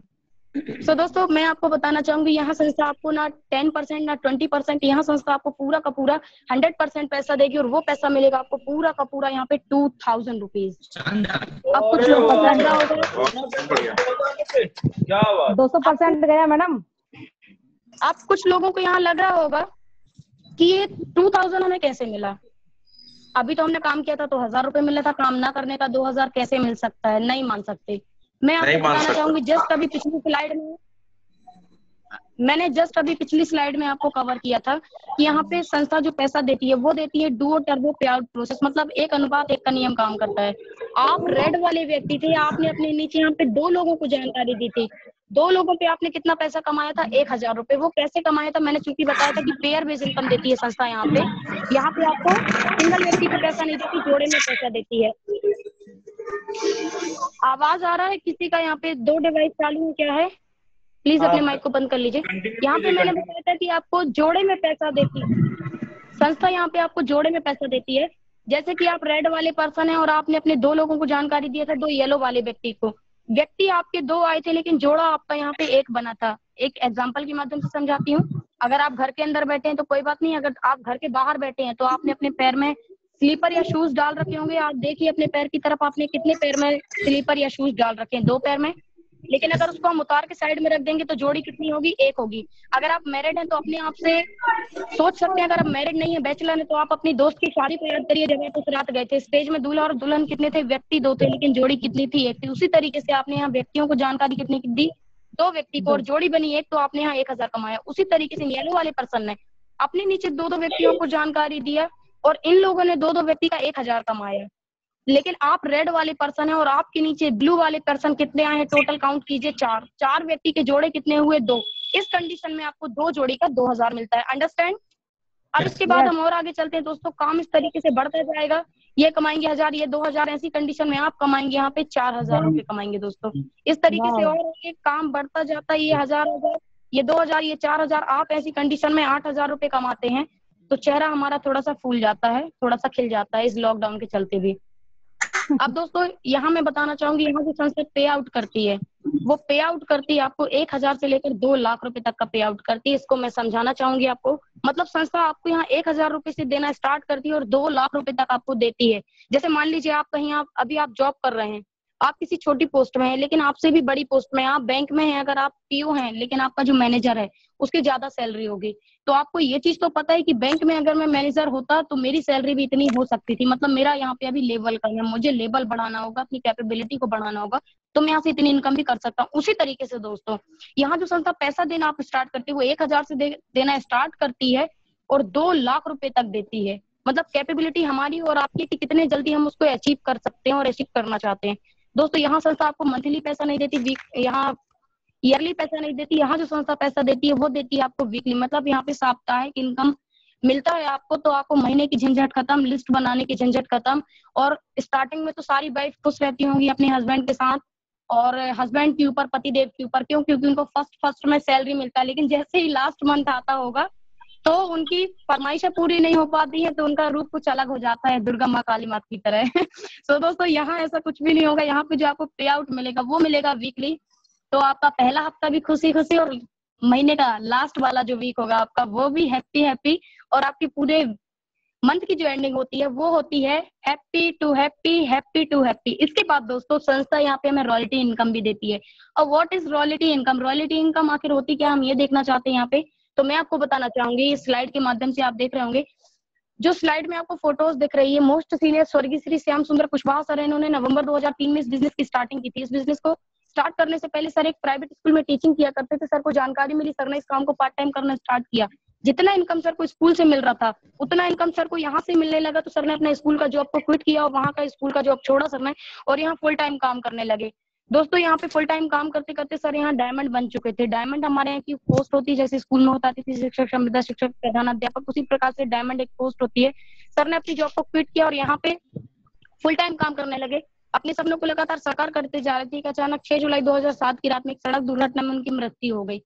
सो दोस्तों मैं आपको बताना चाहूंगी, यहाँ संस्था आपको ना 10% ना 20%, यहाँ संस्था आपको पूरा का पूरा 100% पैसा देगी, और वो पैसा मिलेगा आपको पूरा का पूरा यहाँ पे 2000 रुपीज। अब कुछ लोगों को लग रहा होगा, क्या बात, 200% गया मैडम। आप कुछ लोगों को यहाँ लग रहा होगा कि ये 2000 हमें कैसे मिला? अभी तो हमने काम किया था तो 1000 रुपए मिला था, काम ना करने का 2000 कैसे मिल सकता है? नहीं मान सकते। मैं आपको बताना चाहूंगी, जस्ट अभी पिछली स्लाइड में आपको कवर किया था कि यहाँ पे संस्था जो पैसा देती है वो देती है डुओ टर्बो पे आउट प्रोसेस, मतलब 1:1 का नियम काम करता है। आप रेड वाले व्यक्ति थे, आपने अपने नीचे यहाँ पे 2 लोगों को जानकारी दी थी, 2 लोगों पे आपने कितना पैसा कमाया था? 1000 रुपए। वो कैसे कमाया था? मैंने चूंकि बताया था कि पेयर बेस्ड इनकम देती है संस्था। यहाँ पे आपको सिंगल व्यक्ति पे पैसा नहीं देती, जोड़े में पैसा देती है। आवाज आ रहा है किसी का? यहाँ पे 2 डिवाइस चालू है, क्या है? प्लीज अपने माइक को बंद कर लीजिए। यहाँ पे मैंने बताया था कि आपको जोड़े में पैसा देती संस्था, यहाँ पे आपको जोड़े में पैसा देती है। जैसे कि आप रेड वाले पर्सन है और आपने अपने 2 लोगों को जानकारी दिया था, 2 येलो वाले व्यक्ति को। व्यक्ति आपके 2 आए थे, लेकिन जोड़ा आपका यहाँ पे 1 बना था। एक एग्जाम्पल के माध्यम से समझाती हूँ। अगर आप घर के अंदर बैठे हैं तो कोई बात नहीं, अगर आप घर के बाहर बैठे हैं तो आपने अपने पैर में स्लीपर या शूज डाल रखे होंगे। आप देखिए अपने पैर की तरफ, आपने कितने पैर में स्लीपर या शूज डाल रखे हैं? 2 पैर में। लेकिन अगर उसको हम उतार के साइड में रख देंगे तो जोड़ी कितनी होगी? 1 होगी। अगर आप मैरिड हैं तो अपने आप से सोच सकते हैं, अगर आप मैरिड नहीं है, बैचलर है, तो आप अपनी दोस्त की शादी को याद करिए जब आप उस रात गए थे। स्टेज में दूल्हा और दुल्हन कितने थे? व्यक्ति 2 थे, लेकिन जोड़ी कितनी थी? 1 थी। उसी तरीके से आपने यहाँ व्यक्तियों को जानकारी कितनी दी? 2 व्यक्ति को, और जोड़ी बनी 1, तो आपने यहाँ 1000 कमाया। उसी तरीके से येलो वाले पर्सन ने अपने नीचे 2-2 व्यक्तियों को जानकारी दिया और इन लोगों ने 2-2 व्यक्ति का 1000 कमाया। लेकिन आप रेड वाले पर्सन है और आपके नीचे ब्लू वाले पर्सन कितने आए हैं? टोटल काउंट कीजिए, 4 व्यक्ति के जोड़े कितने हुए? 2। इस कंडीशन में आपको 2 जोड़ी का 2000 मिलता है। अंडरस्टैंड? अब इसके बाद हम और आगे चलते हैं दोस्तों। काम इस तरीके से बढ़ता जाएगा, ये कमाएंगे 1000, ये 2000, ऐसी कंडीशन में आप कमाएंगे यहाँ पे 4000 रुपए कमाएंगे दोस्तों। इस तरीके से और आगे काम बढ़ता जाता है। ये 1000, ये 2000, ये 4000, आप ऐसी कंडीशन में 8000 रुपए कमाते हैं तो चेहरा हमारा थोड़ा सा फूल जाता है, थोड़ा सा खिल जाता है इस लॉकडाउन के चलते भी। अब दोस्तों यहाँ मैं बताना चाहूंगी, यहाँ जो संस्था पे आउट करती है वो पे आउट करती है आपको 1000 से लेकर 2 लाख रुपए तक का पे आउट करती है। इसको मैं समझाना चाहूंगी आपको। मतलब संस्था आपको यहाँ 1000 रुपए से देना स्टार्ट करती है और 2 लाख रुपए तक आपको देती है। जैसे मान लीजिए आप कहीं, आप अभी आप जॉब कर रहे हैं, आप किसी छोटी पोस्ट में हैं लेकिन आपसे भी बड़ी पोस्ट में हैं, आप बैंक में हैं, अगर आप पीओ हैं लेकिन आपका जो मैनेजर है उसकी ज्यादा सैलरी होगी। तो आपको ये चीज तो पता है कि बैंक में अगर मैं मैनेजर होता तो मेरी सैलरी भी इतनी हो सकती थी, मतलब मेरा यहाँ पे अभी लेवल कम है, मुझे लेवल बढ़ाना होगा, अपनी कैपेबिलिटी को बढ़ाना होगा, तो मैं यहाँ से इतनी इनकम भी कर सकता हूँ। उसी तरीके से दोस्तों यहाँ जो संस्था पैसा देना आप स्टार्ट करती है वो 1,000 से देना स्टार्ट करती है और 2 लाख रुपए तक देती है। मतलब कैपेबिलिटी हमारी और आपकी कि कितने जल्दी हम उसको अचीव कर सकते हैं और अचीव करना चाहते हैं। दोस्तों यहाँ संस्था आपको मंथली पैसा नहीं देती, वीक यहाँ ईयरली पैसा नहीं देती, यहाँ जो संस्था पैसा देती है वो देती है आपको वीकली। मतलब यहाँ पे साप्ताहिक इनकम मिलता है आपको, तो आपको महीने की झंझट खत्म, लिस्ट बनाने की झंझट खत्म। और स्टार्टिंग में तो सारी वाइफ खुश रहती होंगी अपने हस्बैंड के साथ और हस्बैंड के ऊपर, पतिदेव के ऊपर, क्यों? क्योंकि उनको फर्स्ट में सैलरी मिलता है, लेकिन जैसे ही लास्ट मंथ आता होगा तो उनकी फरमाइशें पूरी नहीं हो पाती है, तो उनका रूप कुछ अलग हो जाता है, दुर्गा माँ काली माँ की तरह। सो दोस्तों यहाँ ऐसा कुछ भी नहीं होगा, यहाँ पे जो आपको पे आउट मिलेगा वो मिलेगा वीकली। तो आपका पहला हफ्ता भी खुशी खुशी और महीने का लास्ट वाला जो वीक होगा आपका वो भी हैप्पी हैप्पी, और आपकी पूरे मंथ की जो एंडिंग होती है वो होती है happy to happy, happy to happy. इसके बाद दोस्तों संस्था यहाँ पे हमें रॉयल्टी इनकम भी देती है। और what is royalty income? Royalty income आखिर होती क्या, हम ये देखना चाहते हैं यहाँ पे। तो मैं आपको बताना चाहूंगी, इस स्लाइड के माध्यम से आप देख रहे होंगे, जो स्लाइड में आपको फोटोज दिख रही है, मोस्ट सीनियर स्वर्गीय श्री श्याम सुंदर कुशवाहा सर, इन्होंने नवंबर 2003 में इस बिजनेस की स्टार्टिंग की थी। इस बिजनेस को स्टार्ट करने से पहले सर एक प्राइवेट स्कूल में टीचिंग किया करते थे। सर को जानकारी मिली, सर ने इस काम को पार्ट टाइम करना स्टार्ट किया। जितना इनकम सर को स्कूल से मिल रहा था उतना इनकम सर को यहाँ से मिलने लगा, तो सर ने अपने स्कूल का जॉब को क्विट किया और वहाँ का स्कूल का जॉब छोड़ा सर ने, और यहाँ फुल टाइम काम करने लगे। दोस्तों यहाँ पे फुल टाइम काम करते करते सर यहाँ डायमंड बन चुके थे। डायमंड हमारे यहाँ की पोस्ट होती है, जैसे स्कूल में होता थी शिक्षक, संविदा शिक्षक, प्रधानाध्यापक, उसी प्रकार से डायमंड एक पोस्ट होती है। सर ने अपनी जॉब को क्विट किया और यहाँ पे फुल टाइम काम करने लगे। अपने सपनों को लगातार साकार करते जा रहे थे कि अचानक 6 जुलाई 2007 की रात में एक सड़क दुर्घटना में उनकी मृत्यु हो गई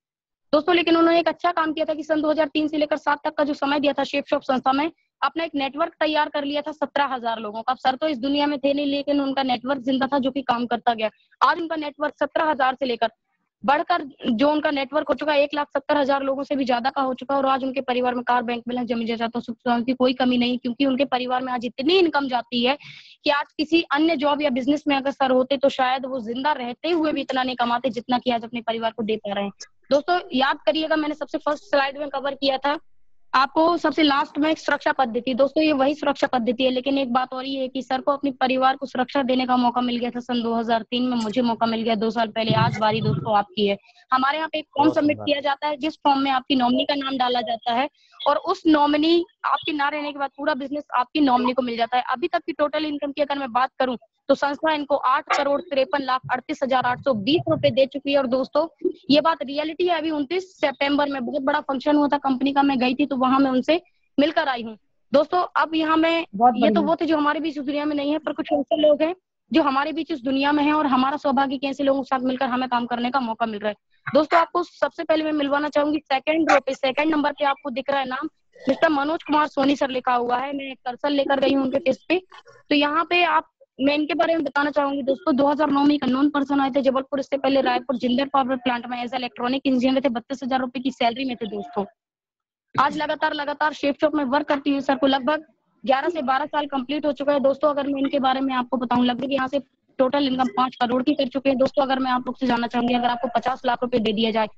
दोस्तों। लेकिन उन्होंने एक अच्छा काम किया था कि सन 2003 से लेकर 7 तक का जो समय दिया था शेप शॉप संस्था में, अपना एक नेटवर्क तैयार कर लिया था 17,000 लोगों का। अब सर तो इस दुनिया में थे नहीं, लेकिन उनका नेटवर्क जिंदा था जो कि काम करता गया। आज उनका नेटवर्क 17,000 से लेकर बढ़कर जो उनका नेटवर्क हो चुका है 1,70,000 लोगों से भी ज्यादा का हो चुका है। और आज उनके परिवार में कार, बैंक बैलेंस, जमीन जायदाद, सुख सुविधाओं की कोई कमी नहीं, क्योंकि उनके परिवार में आज इतनी इनकम जाती है कि आज किसी अन्य जॉब या बिजनेस में अगर सर होते तो शायद वो जिंदा रहते हुए भी इतना नहीं कमाते जितना कि आज अपने परिवार को दे पा रहे हैं। दोस्तों याद करिएगा, मैंने सबसे फर्स्ट स्लाइड में कवर किया था आपको सबसे लास्ट में एक सुरक्षा पद्धति। दोस्तों ये वही सुरक्षा पद्धति है, लेकिन एक बात और ये है कि सर को अपने परिवार को सुरक्षा देने का मौका मिल गया था सन 2003 में, मुझे मौका मिल गया 2 साल पहले। आज बारी दोस्तों आपकी है। हमारे यहाँ पे एक फॉर्म सबमिट किया जाता है, जिस फॉर्म में आपकी नॉमिनी का नाम डाला जाता है, और उस नॉमिनी आपके ना रहने के बाद पूरा बिजनेस आपकी नॉमिनी को मिल जाता है। अभी तक की टोटल इनकम की अगर मैं बात करूं तो संस्था इनको 8,53,38,820 रुपए दे चुकी है। और दोस्तों ये बात रियलिटी है। अभी 29 सितंबर में बहुत बड़ा फंक्शन हुआ था कंपनी का, मैं गई थी, तो वहां मैं उनसे मिलकर आई हूँ दोस्तों। अब यहाँ मैं ये तो वो थे जो हमारे बीच इस दुनिया में नहीं है, पर कुछ ऐसे लोग हैं जो हमारे बीच इस दुनिया में है, और हमारा सौभाग्य कि ऐसे लोगों के साथ मिलकर हमें काम करने का मौका मिल रहा है। दोस्तों आपको सबसे पहले मैं मिलवाना चाहूंगी सेकंड रो पे, सेकंड नंबर पे आपको दिख रहा है नाम मिस्टर मनोज कुमार सोनी सर लिखा हुआ है। मैं कर्सर लेकर गई हूँ उनके फेस पे, तो यहाँ पे मैं इनके बारे में बताना चाहूंगी दोस्तों। 2009 में एक अननोन पर्सन आए थे जबलपुर, इससे पहले रायपुर जिंदल पावर प्लांट में एज इलेक्ट्रॉनिक इंजीनियर थे, 32,000 रुपए की सैलरी में थे दोस्तों। आज लगातार शेप शॉप में वर्क करती हुई सर को लगभग 11 से 12 साल कंप्लीट हो चुका है दोस्तों। अगर मैं इनके बारे में आपको बताऊं, लगभग यहाँ से टोटल इनकम 5 करोड़ की कर चुके हैं दोस्तों। अगर मैं आप लोग से जानना चाहूंगी, अगर आपको 50 लाख रुपए दे दिया जाए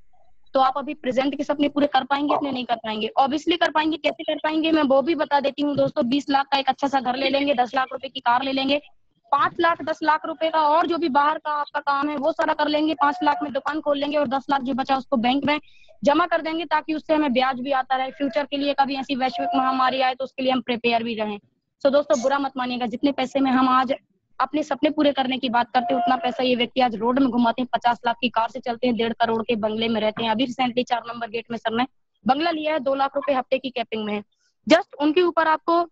तो आप अभी प्रेजेंट के सपने पूरे कर पाएंगे? अपने नहीं कर पाएंगे। ऑब्वियसली कर पाएंगे। कैसे कर पाएंगे मैं वो भी बता देती हूँ दोस्तों। 20 लाख का एक अच्छा सा घर ले लेंगे, 10 लाख रुपए की कार ले लेंगे, 5 लाख 10 लाख रुपए का और जो भी बाहर का आपका काम है वो सारा कर लेंगे, 5 लाख में दुकान खोल लेंगे, और 10 लाख जो बचा उसको बैंक में जमा कर देंगे, ताकि उससे हमें ब्याज भी आता रहे। फ्यूचर के लिए कभी ऐसी वैश्विक महामारी आए तो उसके लिए हम प्रिपेयर भी रहें। सो दोस्तों बुरा मत मानिएगा, जितने पैसे में हम आज अपने सपने पूरे करने की बात करते हैं, उतना पैसा ये व्यक्ति आज रोड में घुमाते हैं। 50 लाख की कार से चलते हैं, 1.5 करोड़ के बंगले में रहते हैं। अभी रिसेंटली 4 नंबर गेट में सर ने बंगला लिया है, 2 लाख रुपए हफ्ते की कैपिंग में है। जस्ट उनके ऊपर आपको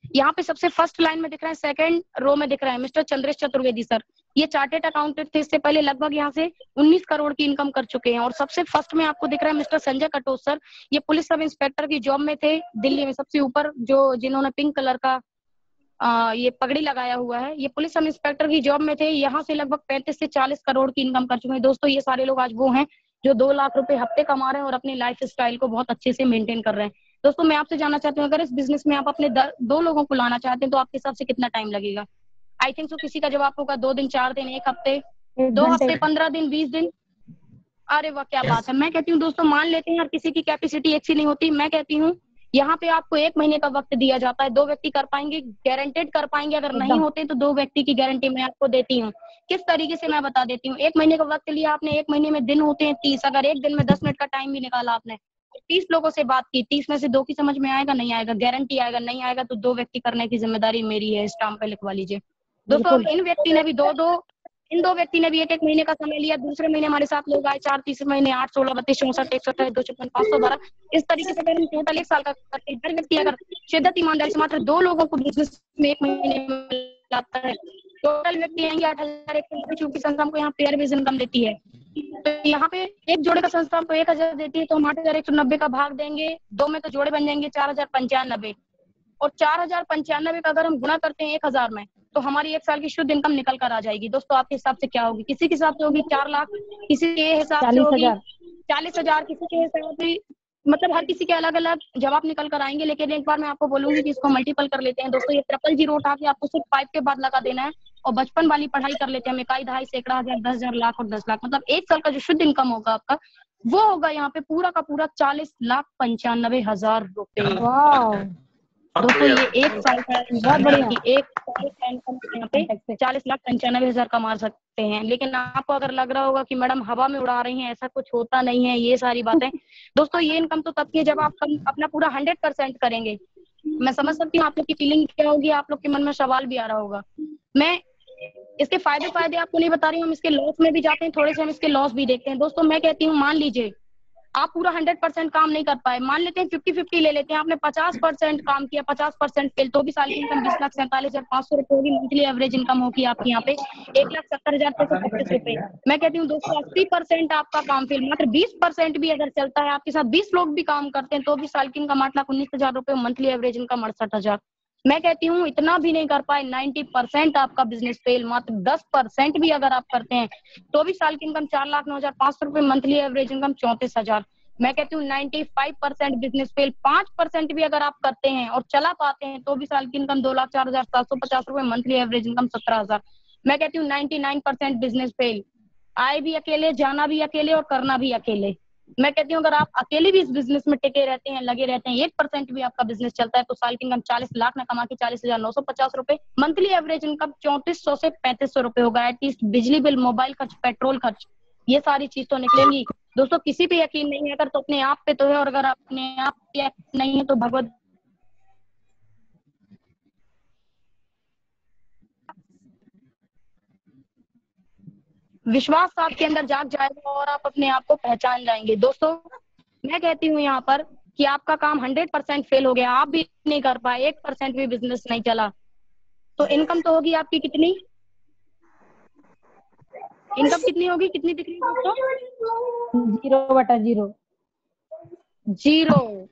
यहाँ पे सबसे फर्स्ट लाइन में दिख रहा है, सेकंड रो में दिख रहा है मिस्टर चंद्रेश चतुर्वेदी सर। ये चार्टेड अकाउंटेंट थे, इससे पहले लगभग यहाँ से 19 करोड़ की इनकम कर चुके हैं। और सबसे फर्स्ट में आपको दिख रहा है मिस्टर संजय कटोच सर। ये पुलिस सब इंस्पेक्टर की जॉब में थे दिल्ली में, सबसे ऊपर जो जिन्होंने पिंक कलर का ये पगड़ी लगाया हुआ है, ये पुलिस सब इंस्पेक्टर की जॉब में थे। यहाँ से लगभग 35 से 40 करोड़ की इनकम कर चुके हैं दोस्तों। ये सारे लोग आज वो हैं जो 2 लाख रुपए हफ्ते कमा रहे हैं और अपनी लाइफ स्टाइल को बहुत अच्छे से मेंटेन कर रहे हैं। दोस्तों मैं आपसे जानना चाहती हूँ, अगर इस बिजनेस में आप अपने 2 लोगों को लाना चाहते हैं तो आपके हिसाब से कितना टाइम लगेगा? आई थिंक सो किसी का जवाब होगा 2 दिन, 4 दिन, 1 हफ्ते, 1 2 घंटे। हफ्ते, 15 दिन, 20 दिन। अरे वाह, क्या बात है। मैं कहती हूँ दोस्तों, मान लेते हैं हर किसी की कैपेसिटी एक सी नहीं होती। मैं कहती हूँ यहाँ पे आपको 1 महीने का वक्त दिया जाता है। 2 व्यक्ति कर पाएंगे, गारंटेड कर पाएंगे। अगर नहीं एकदम। होते तो 2 व्यक्ति की गारंटी मैं आपको देती हूँ। किस तरीके से मैं बता देती हूँ। 1 महीने का वक्त लिया आपने, 1 महीने में दिन होते हैं 30। अगर 1 दिन में 10 मिनट का टाइम भी निकाला आपने, 30 लोगों से बात की, 30 में से 2 की समझ में आएगा, नहीं आएगा, गारंटी आएगा, नहीं आएगा तो 2 व्यक्ति करने की जिम्मेदारी मेरी है। स्टाम्प पे लिखवा लीजिए दोस्तों। बिल्कुल। इन व्यक्ति ने भी इन 2 व्यक्ति ने भी 1-1 महीने का समय लिया। दूसरे महीने हमारे साथ लोग आए, 4 तीसरे महीने 8, 16, 32, 64, 128, 256, 512। इस तरीके से अगर हम टोटल 1 साल का करते हैं, हर व्यक्ति अगर शिद्दत ईमानदारी से मात्र 2 लोगों को बिजनेस में 1 महीने में लाता है, टोटल व्यक्ति आएंगे 8,190, क्योंकि संस्था हमको यहाँ पेयर बेस्ड इनकम देती है। तो यहाँ पे एक जोड़े का संस्था हमको 1,000 देती है, तो हम 8,190 का भाग देंगे 2 में, तो जोड़े बन जाएंगे 4,095। और 4,095 का अगर हम गुणा करते हैं 1,000 में, तो हमारी 1 साल की शुद्ध इनकम निकल कर आ जाएगी। दोस्तों आपके हिसाब से क्या होगी? किसी के हिसाब से होगी 4 लाख, किसी के हिसाब से होगी 40,000। 40,000, किसी के हिसाब से, मतलब हर किसी के अलग अलग जवाब निकल कर आएंगे। लेकिन एक बार मैं आपको बोलूंगी कि इसको मल्टीपल कर लेते हैं दोस्तों। ये 000 उठा के आपको सिर्फ 5 के बाद लगा देना है, और बचपन वाली पढ़ाई कर लेते हैं हम। 1, 2, सैकड़ा, हजार, 10,000, लाख और 10 लाख, मतलब 1 साल का जो शुद्ध इनकम होगा आपका, वो होगा यहाँ पे पूरा का पूरा 40,95,000 रुपए। वाह, दोस्तों ये 1 साल का बहुत बढ़िया। कि 1 साल का इनकम यहाँ पे 40,95,000 कमा सकते हैं। लेकिन आपको अगर लग रहा होगा कि मैडम हवा में उड़ा रही हैं, ऐसा कुछ होता नहीं है, ये सारी बातें दोस्तों, ये इनकम तो तब की है जब आप अपना पूरा 100% करेंगे। मैं समझ सकती हूँ आप लोग की फीलिंग क्या होगी, आप लोग के मन में सवाल भी आ रहा होगा। मैं इसके फायदे आपको नहीं बता रही हूँ, हम इसके लॉस में भी जाते हैं, थोड़े से हम इसके लॉस भी देखते हैं। दोस्तों मैं कहती हूँ, मान लीजिए आप पूरा 100% काम नहीं कर पाए, मान लेते हैं 50-50 ले लेते हैं, आपने 50% काम किया, 50% फेल, तो भी साल की इनकम 20,47,500 रुपए होगी। मंथली एवरेज इनकम होगी आपकी यहाँ पे 1,70,625 रुपए। मैं कहती हूँ दोस्तों 80% आपका काम फेल, मात्र 20% भी अगर चलता है, आपके साथ 20 लोग भी काम करते हैं, तो भी साल की इनकम 8,19,000 रुपए, मंथली एवरेज इनकम 68,000। मैं कहती हूँ इतना भी नहीं कर पाए, 90% आपका बिजनेस फेल, मात्र 10% भी अगर आप करते हैं, तो भी साल की इनकम 4,09,500 रुपए, मंथली एवरेज इनकम 34,000। मैं कहती हूँ 95% बिजनेस फेल, 5% भी अगर आप करते हैं और चला पाते हैं, तो भी साल की इनकम 2,04,750 रुपए, मंथली एवरेज इनकम 17,000। मैं कहती हूँ 99% बिजनेस फेल, आए भी अकेले, जाना भी अकेले और करना भी अकेले। मैं कहती हूँ अगर आप अकेले भी इस बिजनेस में टिके रहते हैं, लगे रहते हैं, 1% भी आपका बिजनेस चलता है, तो साल की इनकम 40 लाख में कमा के 40,950 रुपए, मंथली एवरेज इनकम 3400 से 3500 रुपए होगा। एटलीस्ट बिजली बिल, मोबाइल खर्च, पेट्रोल खर्च, ये सारी चीज तो निकलेंगी। दोस्तों किसी पे यकीन नहीं है अगर, तो अपने आप पे तो है, और अगर अपने आप पे यकीन नहीं है तो भगवत विश्वास आपके अंदर जाग जाएगा और आप अपने आप को पहचान जाएंगे। दोस्तों मैं कहती हूँ यहाँ पर कि आपका काम 100% फेल हो गया, आप भी नहीं कर पाए, 1% भी बिजनेस नहीं चला, तो इनकम तो होगी आपकी कितनी? इनकम कितनी होगी, कितनी दिख रही है दोस्तों? 0/0। जीरो,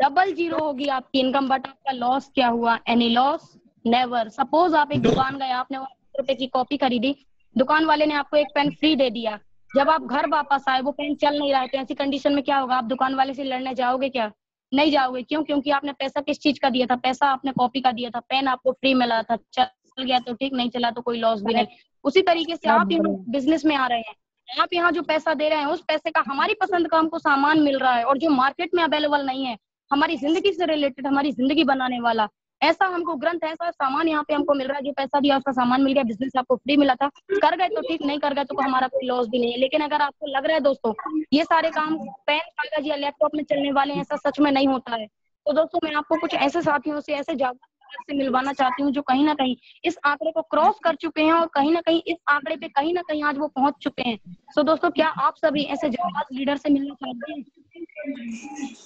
डबल जीरो होगी आपकी इनकम। बट आपका लॉस क्या हुआ? Any loss? नेवर। सपोज आप एक दुकान गए, आपने 1 रुपए की कॉपी खरीदी, दुकान वाले ने आपको एक पेन फ्री दे दिया, जब आप घर वापस आए वो पेन चल नहीं रहा है, तो ऐसी कंडीशन में क्या होगा? आप दुकान वाले से लड़ने जाओगे क्या? नहीं जाओगे। क्यों? क्योंकि आपने पैसा किस चीज का दिया था? पैसा आपने कॉपी का दिया था, पेन आपको फ्री मिला था, चल गया तो ठीक, नहीं चला तो कोई लॉस भी नहीं। उसी तरीके से बहुत आप यहाँ बढ़िया। बिजनेस में आ रहे हैं, आप यहाँ जो पैसा दे रहे हैं, उस पैसे का हमारी पसंद का हमको सामान मिल रहा है, और जो मार्केट में अवेलेबल नहीं है, हमारी जिंदगी से रिलेटेड, हमारी जिंदगी बनाने वाला ऐसा हमको ग्रंथ, ऐसा सामान यहाँ पे हमको मिल रहा है। जो पैसा दिया उसका सामान मिल गया, बिजनेस आपको फ्री मिला था, कर गए तो ठीक, नहीं कर गए तो हमारा कोई लॉस भी नहीं है। लेकिन अगर आपको लग रहा है दोस्तों ये सारे काम पेन, कागज या लैपटॉप में चलने वाले हैं, ऐसा सच में नहीं होता है, तो दोस्तों मैं आपको कुछ ऐसे साथियों से, ऐसे जागरूक से मिलवाना चाहती हूँ जो कहीं ना कहीं इस आंकड़े को क्रॉस कर चुके हैं, और कहीं ना कहीं इस आंकड़े पे कहीं ना कहीं आज वो पहुंच चुके हैं। तो दोस्तों क्या आप सभी ऐसे जाबाज लीडर से मिलना चाहते हैं?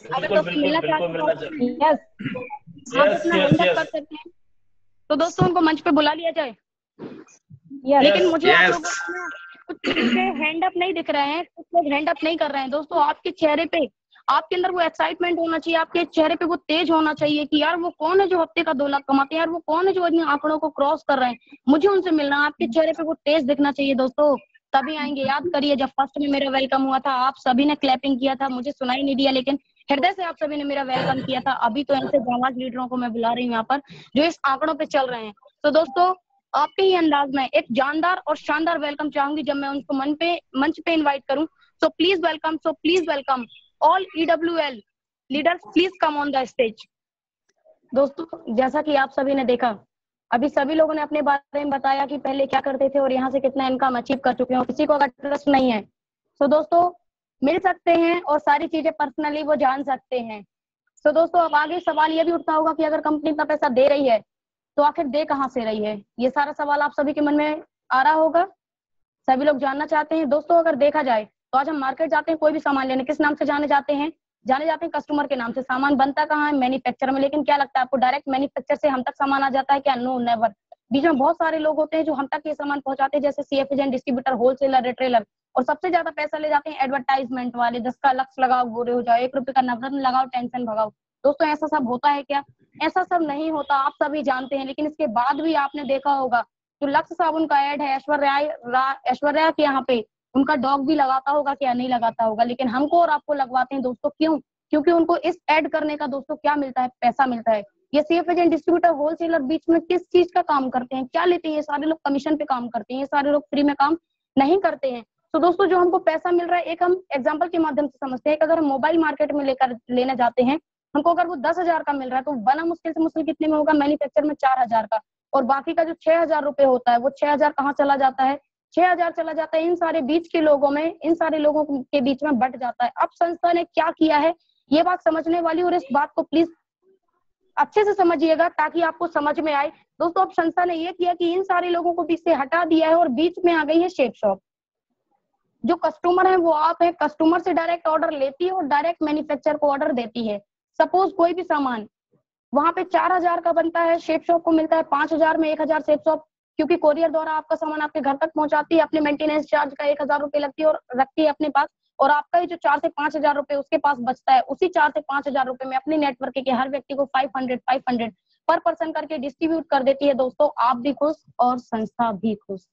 अगर बिल्कुल दोस्तों बिल्कुल मिलना बिल्कुल चाहते मिलना हैं चाहिए। यस। आप यस अपना यस हैंड अप कर यस सकते हैं, तो दोस्तों उनको मंच पे बुला लिया जाए। यस। लेकिन यस मुझे आप यस लोगों को ना कुछ पे हैंड अप नहीं दिख रहे हैं, कुछ लोग हैंड अप नहीं कर रहे हैं। दोस्तों आपके चेहरे पे, आपके अंदर वो एक्साइटमेंट होना चाहिए, आपके चेहरे पे वो तेज होना चाहिए कि यार वो कौन है जो हफ्ते का 2 लाख कमाते हैं, यार वो कौन है जो इन आंकड़ों को क्रॉस कर रहे हैं, मुझे उनसे मिलना। आपके चेहरे पे वो तेज दिखना चाहिए दोस्तों, तभी आएंगे। याद करिए जब फर्स्ट में मेरा वेलकम हुआ था, आप सभी ने क्लैपिंग किया था, मुझे सुनाई नहीं दिया, लेकिन हृदय से आप सभी ने मेरा वेलकम किया था। अभी तो ऐसे जाबाज लीडरों को मैं बुला रही हूँ यहाँ पर जो इस आंकड़ों पे चल रहे हैं। तो दोस्तों आपके ही अंदाज में एक जानदार और शानदार वेलकम चाहूंगी जब मैं उनको मंच पे इनवाइट करूं। So please welcome all EWL leaders, please come on the stage. दोस्तों, जैसा कि आप सभी ने देखा, अभी सभी लोगों ने अपने बारे में बताया कि पहले क्या करते थे और यहाँ से कितना इनकम अचीव कर चुके हैं, और किसी को अगर ट्रस्ट नहीं है तो दोस्तों मिल सकते हैं और सारी चीजें पर्सनली वो जान सकते हैं। तो दोस्तों, अब आगे सवाल ये भी उठता होगा कि अगर कंपनी इतना पैसा दे रही है तो आखिर दे कहाँ से रही है। ये सारा सवाल आप सभी के मन में आ रहा होगा, सभी लोग जानना चाहते हैं। दोस्तों, अगर देखा जाए तो आज हम मार्केट जाते हैं कोई भी सामान लेने, किस नाम से जाने जाते हैं कस्टमर के नाम से। सामान बनता कहाँ है? मैन्युफैक्चर में। लेकिन क्या लगता है आपको, डायरेक्ट मैन्युफैक्चर से हम तक सामान आ जाता है क्या? No, never. बीच में बहुत सारे लोग होते हैं जो हम तक ये सामान पहुंचाते हैं, जैसे CF agent, distributor, wholesaler, retailer. और सबसे ज्यादा पैसा ले जाते हैं एडवर्टाइजमेंट वाले। 10 का लक्ष्य लगाओ गोरे हो जाओ, 1 रुपए का नवरत्न लगाओ टेंशन भगाओ। दोस्तों, ऐसा सब होता है क्या? ऐसा सब नहीं होता, आप सभी जानते हैं। लेकिन इसके बाद भी आपने देखा होगा जो लक्ष्य साबुन का ऐड है, ऐश्वर्या के यहाँ पे उनका डॉग भी लगाता होगा क्या? नहीं लगाता होगा। लेकिन हमको और आपको लगवाते हैं दोस्तों, क्यों? क्योंकि उनको इस ऐड करने का दोस्तों क्या मिलता है? पैसा मिलता है। ये CF एजेंट, डिस्ट्रीब्यूटर, होलसेलर बीच में किस चीज का काम करते हैं? क्या लेते हैं? ये सारे लोग कमीशन पे काम करते हैं, ये सारे लोग फ्री में काम नहीं करते हैं। तो दोस्तों, जो हमको पैसा मिल रहा है, एक हम एग्जाम्पल के माध्यम से समझते हैं। अगर हम मोबाइल मार्केट में लेने जाते हैं, हमको अगर वो 10,000 का मिल रहा है तो बना मुश्किल से मुश्किल कितने में होगा? मैन्युफैक्चर में 4,000 का। और बाकी का जो 6,000 रुपए होता है, वो 6,000 कहाँ चला जाता है? 6,000 चला जाता है इन सारे बीच के लोगों में, इन सारे लोगों के बीच में बट जाता है। अब संस्था ने क्या किया है, ये बात समझने वाली, और इस बात को प्लीज अच्छे से समझिएगा ताकि आपको समझ में आए। दोस्तों, अब संस्था ने ये किया कि इन सारे लोगों को बीच से हटा दिया है और बीच में आ गई है शेप शॉप। जो कस्टमर है वो आप है, कस्टमर से डायरेक्ट ऑर्डर लेती है और डायरेक्ट मैन्युफैक्चर को ऑर्डर देती है। सपोज कोई भी सामान वहां पे 4,000 का बनता है, शेप शॉप को मिलता है 5,000 में। 1,000 शेप शॉप, क्योंकि कोरियर द्वारा आपका सामान आपके घर तक पहुंचाती है, अपने मेंटेनेंस चार्ज का 1,000 रुपए लगती है और रखती है अपने पास। और आपका ही जो 4 से 5,000 रुपए उसके पास बचता है, उसी 4 से 5,000 रुपए में अपने नेटवर्क के हर व्यक्ति को 500 पर पर्सन करके डिस्ट्रीब्यूट कर देती है। दोस्तों, आप भी खुश और संस्था भी खुश।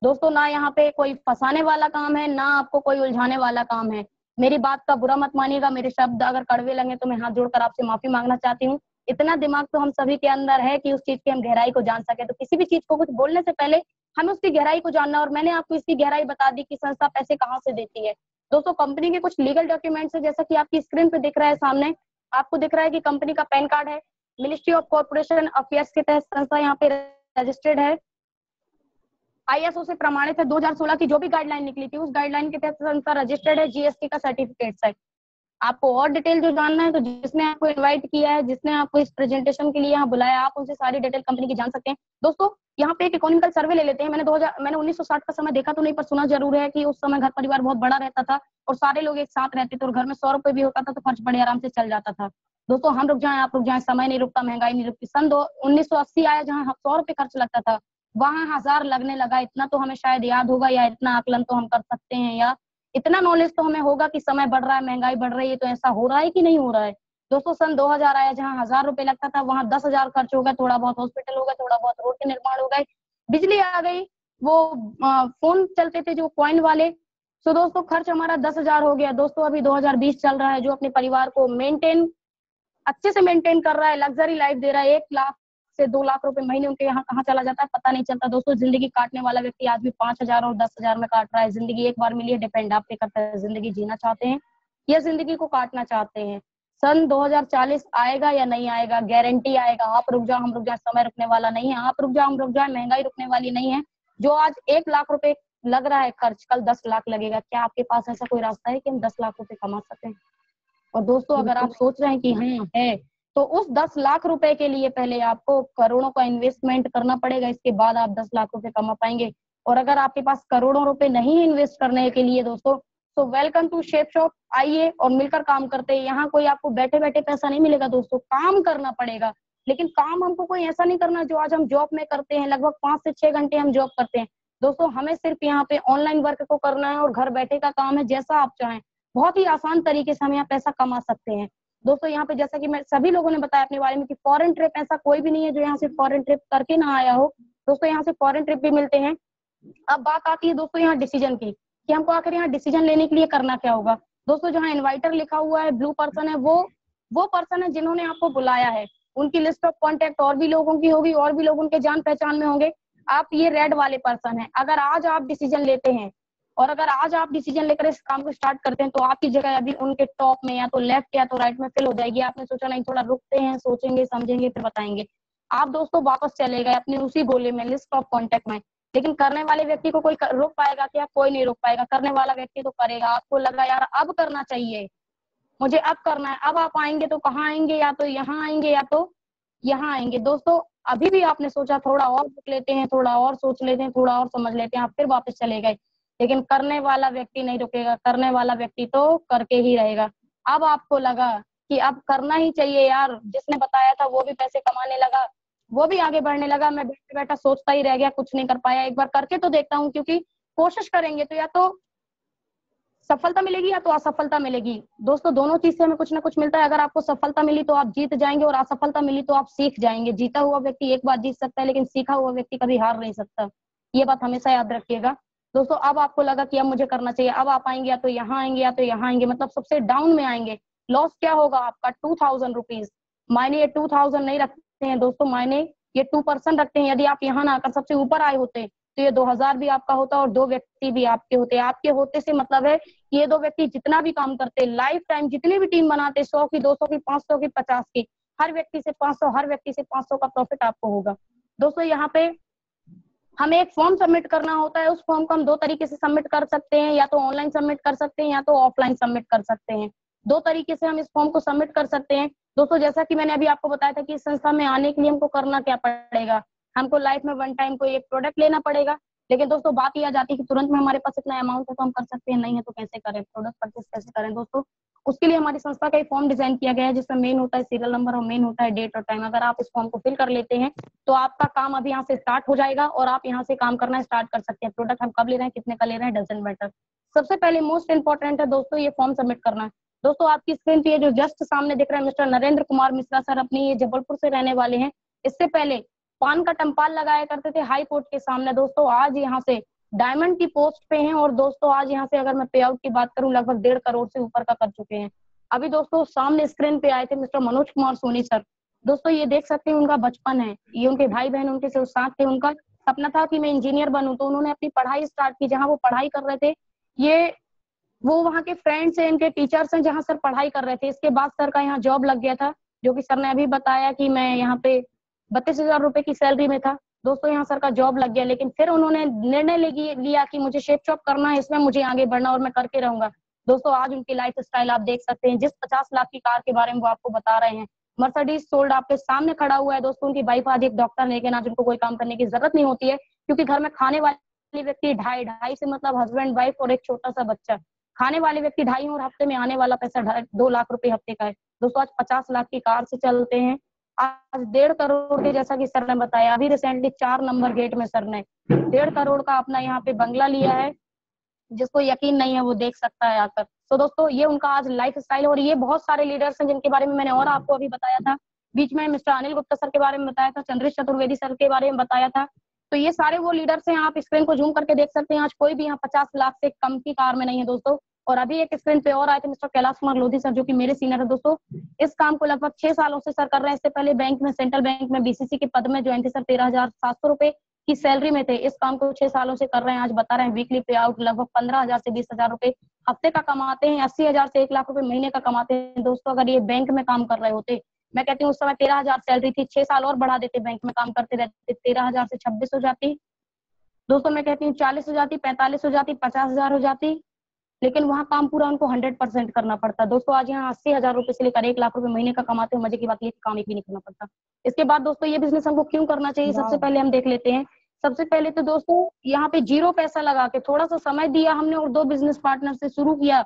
दोस्तों, ना यहाँ पे कोई फंसाने वाला काम है, ना आपको कोई उलझाने वाला काम है। मेरी बात का बुरा मत मानिएगा, मेरे शब्द अगर कड़वे लगे तो मैं हाथ जोड़कर आपसे माफी मांगना चाहती हूँ। इतना दिमाग तो हम सभी के अंदर है कि उस चीज की हम गहराई को जान सके। तो किसी भी चीज को कुछ बोलने से पहले हमें उसकी गहराई को जानना, और मैंने आपको इसकी गहराई बता दी कि संस्था पैसे कहाँ से देती है। दोस्तों, कंपनी के कुछ लीगल डॉक्यूमेंट्स है, जैसा कि आपकी स्क्रीन पे दिख रहा है सामने। आपको दिख रहा है कि कंपनी का पैन कार्ड है, मिनिस्ट्री ऑफ कॉर्पोरेशन अफेयर्स के तहत संस्था यहाँ पे रजिस्टर्ड है, ISO से प्रमाणित है। 2016 की जो भी गाइडलाइन निकली थी उस गाइडलाइन के तहत संस्था रजिस्टर्ड है, GST का सर्टिफिकेट है। आपको और डिटेल जो जानना है तो जिसने आपको इनवाइट किया है, जिसने आपको इस प्रेजेंटेशन के लिए यहाँ बुलाया, आप उनसे सारी डिटेल कंपनी की जान सकते हैं। दोस्तों, यहाँ पे एक इकोनॉमिकल सर्वे ले लेते हैं। मैंने 1960 का समय देखा तो नहीं, पर सुना जरूर है कि उस समय घर परिवार बहुत बड़ा रहता था और सारे लोग एक साथ रहते थे और घर में 100 रुपए भी होता था तो खर्च बड़े आराम से चल जाता था। दोस्तों, हम रुक जाए, आप रुक जाए, समय नहीं रुकता, महंगाई नहीं रुकती। सन 1980 आया जहाँ 100 रुपए खर्च लगता था, वहां 1,000 लगने लगा। इतना तो हमें शायद याद होगा, या इतना आकलन तो हम कर सकते हैं, या इतना नॉलेज तो हमें होगा कि समय बढ़ रहा है, महंगाई बढ़ रही है, तो ऐसा हो रहा है कि नहीं हो रहा है। दोस्तों, सन 2000 आया जहाँ 1,000 रुपए लगता था, वहां 10,000 खर्च हो गए, थोड़ा बहुत हॉस्पिटल हो गए, थोड़ा बहुत रोड के निर्माण हो गए, बिजली आ गई, वो फोन चलते थे जो कॉइन वाले। तो दोस्तों, खर्च हमारा 10,000 हो गया। दोस्तों, अभी 2020 चल रहा है, जो अपने परिवार को अच्छे से मेंटेन कर रहा है, लग्जरी लाइफ दे रहा है, 1 लाख से 2 लाख रुपए महीने उनके यहाँ कहाँ चला जाता है पता नहीं चलता। दोस्तों, जिंदगी काटने वाला व्यक्ति आज भी 5,000 और 10,000 में काट रहा है। जिंदगी एक बार मिली है, डिपेंड आप पे करता है, जिंदगी जीना चाहते हैं या जिंदगी को काटना चाहते हैं। सन 2040 आएगा या नहीं आएगा? गारंटी आएगा। आप रुक जाओ, हम रुक जाए, समय रुकने वाला नहीं है। आप रुक जाओ, हम रुक जाए, महंगाई रुकने वाली नहीं है। जो आज 1 लाख रुपए लग रहा है खर्च, कल 10 लाख लगेगा। क्या आपके पास ऐसा कोई रास्ता है कि हम 10 लाख रुपए कमा सकें? और दोस्तों, अगर आप सोच रहे हैं कि हाँ है, तो उस 10 लाख रुपए के लिए पहले आपको करोड़ों का इन्वेस्टमेंट करना पड़ेगा, इसके बाद आप 10 लाख रुपए कमा पाएंगे। और अगर आपके पास करोड़ों रुपए नहीं है इन्वेस्ट करने के लिए दोस्तों, तो वेलकम टू शेप शॉप। आइए और मिलकर काम करते हैं। यहाँ कोई आपको बैठे बैठे पैसा नहीं मिलेगा दोस्तों, काम करना पड़ेगा। लेकिन काम हमको कोई ऐसा नहीं करना जो आज हम जॉब में करते हैं, लगभग 5 से 6 घंटे हम जॉब करते हैं। दोस्तों, हमें सिर्फ यहाँ पे ऑनलाइन वर्क को करना है और घर बैठे का काम है, जैसा आप चाहें। बहुत ही आसान तरीके से हम यहाँ पैसा कमा सकते हैं। दोस्तों, यहाँ पे जैसा कि मैं सभी लोगों ने बताया अपने बारे में कि फॉरेन ट्रिप, ऐसा कोई भी नहीं है जो यहाँ से फॉरेन ट्रिप करके ना आया हो। दोस्तों, यहाँ से फॉरेन ट्रिप भी मिलते हैं। अब बात आती है दोस्तों यहाँ डिसीजन की, कि हमको आखिर यहाँ डिसीजन लेने के लिए करना क्या होगा। दोस्तों, जहाँ इन्वाइटर लिखा हुआ है, ब्लू पर्सन है, वो पर्सन है जिन्होंने आपको बुलाया है। उनकी लिस्ट ऑफ कॉन्टेक्ट और भी लोगों की होगी, और भी लोग उनके जान पहचान में होंगे। आप ये रेड वाले पर्सन हैं। अगर आज आप डिसीजन लेते हैं और अगर आज आप डिसीजन लेकर इस काम को स्टार्ट करते हैं तो आपकी जगह अभी उनके टॉप में या तो लेफ्ट या तो राइट में फिल हो जाएगी। आपने सोचा नहीं, थोड़ा रुकते हैं, सोचेंगे समझेंगे फिर बताएंगे, आप दोस्तों वापस चले गए अपने उसी गोले में, लिस्ट ऑफ कॉन्टेक्ट में। लेकिन करने वाले व्यक्ति को कोई रोक पाएगा क्या? कोई नहीं रोक पाएगा। करने वाला व्यक्ति तो करेगा। आपको लगा यार अब करना चाहिए, मुझे अब करना है, अब आप आएंगे तो कहाँ आएंगे? या तो यहाँ आएंगे या तो यहाँ आएंगे। दोस्तों अभी भी आपने सोचा थोड़ा और रुक लेते हैं, थोड़ा और सोच लेते हैं, थोड़ा और समझ लेते हैं, आप फिर वापस चले गए। लेकिन करने वाला व्यक्ति नहीं रुकेगा, करने वाला व्यक्ति तो करके ही रहेगा। अब आपको लगा कि अब करना ही चाहिए यार, जिसने बताया था वो भी पैसे कमाने लगा, वो भी आगे बढ़ने लगा, मैं बैठा बैठा सोचता ही रह गया, कुछ नहीं कर पाया। एक बार करके तो देखता हूँ, क्योंकि कोशिश करेंगे तो या तो सफलता मिलेगी या तो असफलता मिलेगी। दोस्तों दोनों चीज से हमें कुछ ना कुछ मिलता है। अगर आपको सफलता मिली तो आप जीत जाएंगे और असफलता मिली तो आप सीख जाएंगे। जीता हुआ व्यक्ति एक बार जीत सकता है लेकिन सीखा हुआ व्यक्ति कभी हार नहीं सकता। ये बात हमेशा याद रखिएगा। दोस्तों अब आपको लगा कि अब मुझे करना चाहिए, अब आप आएंगे या तो यहाँ आएंगे या तो यहाँ आएंगे, मतलब सबसे डाउन में आएंगे। लॉस क्या होगा आपका? 2000 रुपीज। मायने ये 2000 नहीं रखते हैं दोस्तों, मायने ये 2% रखते हैं। यदि आप यहाँ ना आकर सबसे ऊपर आए होते तो ये 2000 भी आपका होता और 2 व्यक्ति भी आपके होते। आपके होते से मतलब है ये 2 व्यक्ति जितना भी काम करते, लाइफ टाइम जितनी भी टीम बनाते, 100 की, 200 की, 500 की, 50 की, हर व्यक्ति से 500, हर व्यक्ति से 500 का प्रॉफिट आपको होगा। दोस्तों यहाँ पे हमें एक फॉर्म सबमिट करना होता है। उस फॉर्म को हम 2 तरीके से सबमिट कर सकते हैं, या तो ऑनलाइन सबमिट कर सकते हैं या तो ऑफलाइन सबमिट कर सकते हैं। 2 तरीके से हम इस फॉर्म को सबमिट कर सकते हैं। दोस्तों जैसा कि मैंने अभी आपको बताया था कि इस संस्था में आने के लिए हमको करना क्या पड़ेगा, हमको लाइफ में 1 टाइम कोई एक प्रोडक्ट लेना पड़ेगा। लेकिन दोस्तों बात यह आ जाती है कि तुरंत में हमारे पास इतना अमाउंट है तो हम कर सकते हैं, नहीं है तो कैसे करें, प्रोडक्ट परचेस कैसे करें? दोस्तों उसके लिए हमारी संस्था का एक फॉर्म डिजाइन किया गया है जिसमें मेन होता है सीरियल नंबर और मेन होता है डेट और टाइम। अगर आप इस फॉर्म को फिल कर लेते हैं तो आपका काम अभी यहाँ से स्टार्ट हो जाएगा और आप यहाँ से काम करना स्टार्ट कर सकते हैं। प्रोडक्ट हम कब ले रहे हैं, कितने का ले रहे हैं, डजंट मैटर। सबसे पहले मोस्ट इंपॉर्टेंट है दोस्तों ये फॉर्म सबमिट करना। दोस्तों आपकी स्क्रीन पे जो जस्ट सामने दिख रहा है मिस्टर नरेंद्र कुमार मिश्रा सर, अपनी ये जबलपुर से रहने वाले हैं। इससे पहले पान का टम्पाल लगाया करते थे हाई कोर्ट के सामने। दोस्तों आज यहाँ से डायमंड की पोस्ट पे हैं और दोस्तों आज यहाँ से अगर मैं पे आउट की बात करूं लगभग 1.5 करोड़ से ऊपर का कर चुके हैं। अभी दोस्तों सामने स्क्रीन पे आए थे मिस्टर मनोज कुमार सोनी सर। दोस्तों ये देख सकते हैं उनका बचपन है, ये उनके भाई बहन उनके साथ थे। उनका सपना था कि मैं इंजीनियर बनूं, तो उन्होंने अपनी पढ़ाई स्टार्ट की। जहां वो पढ़ाई कर रहे थे ये वो वहाँ के फ्रेंड्स हैं, इनके टीचर्स हैं जहाँ सर पढ़ाई कर रहे थे। इसके बाद सर का यहाँ जॉब लग गया था, जो कि सर ने अभी बताया कि मैं यहाँ पे 32,000 रुपए की सैलरी में था। दोस्तों यहाँ सर का जॉब लग गया, लेकिन फिर उन्होंने निर्णय लिया कि मुझे शेप चॉप करना है, इसमें मुझे आगे बढ़ना और मैं करके रहूंगा। दोस्तों आज उनकी लाइफ स्टाइल आप देख सकते हैं। जिस 50 लाख की कार के बारे में वो आपको बता रहे हैं, मर्सिडीज सोल्ड आपके सामने खड़ा हुआ है। दोस्तों उनकी वाइफ आज एक डॉक्टर, लेकिन आज उनको कोई काम करने की जरूरत नहीं होती है, क्योंकि घर में खाने वाले व्यक्ति ढाई से मतलब हस्बैंड वाइफ और एक छोटा सा बच्चा। खाने वाले व्यक्ति 2.5 और हफ्ते में आने वाला पैसा 2 लाख रुपए हफ्ते का है। दोस्तों आज 50 लाख की कार से चलते हैं, आज 1.5 करोड़ के, जैसा कि सर ने बताया अभी रिसेंटली 4 नंबर गेट में सर ने 1.5 करोड़ का अपना यहाँ पे बंगला लिया है। जिसको यकीन नहीं है वो देख सकता है आकर। तो दोस्तों ये उनका आज लाइफ स्टाइल है और ये बहुत सारे लीडर्स हैं जिनके बारे में मैंने और आपको अभी बताया था। बीच में मिस्टर अनिल गुप्ता सर के बारे में बताया था, चंद्रेश चतुर्वेदी सर के बारे में बताया था। तो ये सारे वो लीडर्स हैं, आप स्क्रीन को जूम करके देख सकते हैं। आज कोई भी यहाँ 50 लाख से कम की कार में नहीं है दोस्तों। और अभी एक स्क्रीन पे और आए थे मिस्टर कैलाश कुमार लोधी सर, जो कि मेरे सीनियर है दोस्तों। इस काम को लगभग 6 सालों से सर कर रहे हैं। इससे पहले बैंक में, सेंट्रल बैंक में बीसीसी के पद में ज्वाइन थे सर। 13,700 रुपए की सैलरी में थे। इस काम को 6 सालों से कर रहे हैं। आज बता रहे हैं वीकली पे आउट लगभग 15,000 से 20,000 रुपए हफ्ते का कमाते हैं। 80,000 से 1 लाख रुपए महीने का कमाते हैं। दोस्तों अगर ये बैंक में काम कर रहे होते, मैं कहती हूँ उस समय 13,000 सैलरी थी, 6 साल और बढ़ा देते, बैंक में काम करते रहते, 13,000 से 26 हो जाती। दोस्तों मैं कहती हूँ 40 हो जाती, 45 हो जाती, 50,000 हो जाती। लेकिन वहाँ काम पूरा उनको 100% करना पड़ता। दोस्तों आज यहाँ 80,000 रुपए से लेकर 1 लाख रुपए महीने का कमाते हैं। मजे की बात ये काम एक भी नहीं करना पड़ता। इसके बाद दोस्तों ये बिजनेस हमको क्यों करना चाहिए, सबसे पहले हम देख लेते हैं। सबसे पहले तो दोस्तों यहाँ पे 0 पैसा लगा के थोड़ा सा समय दिया हमने और 2 बिजनेस पार्टनर से शुरू किया,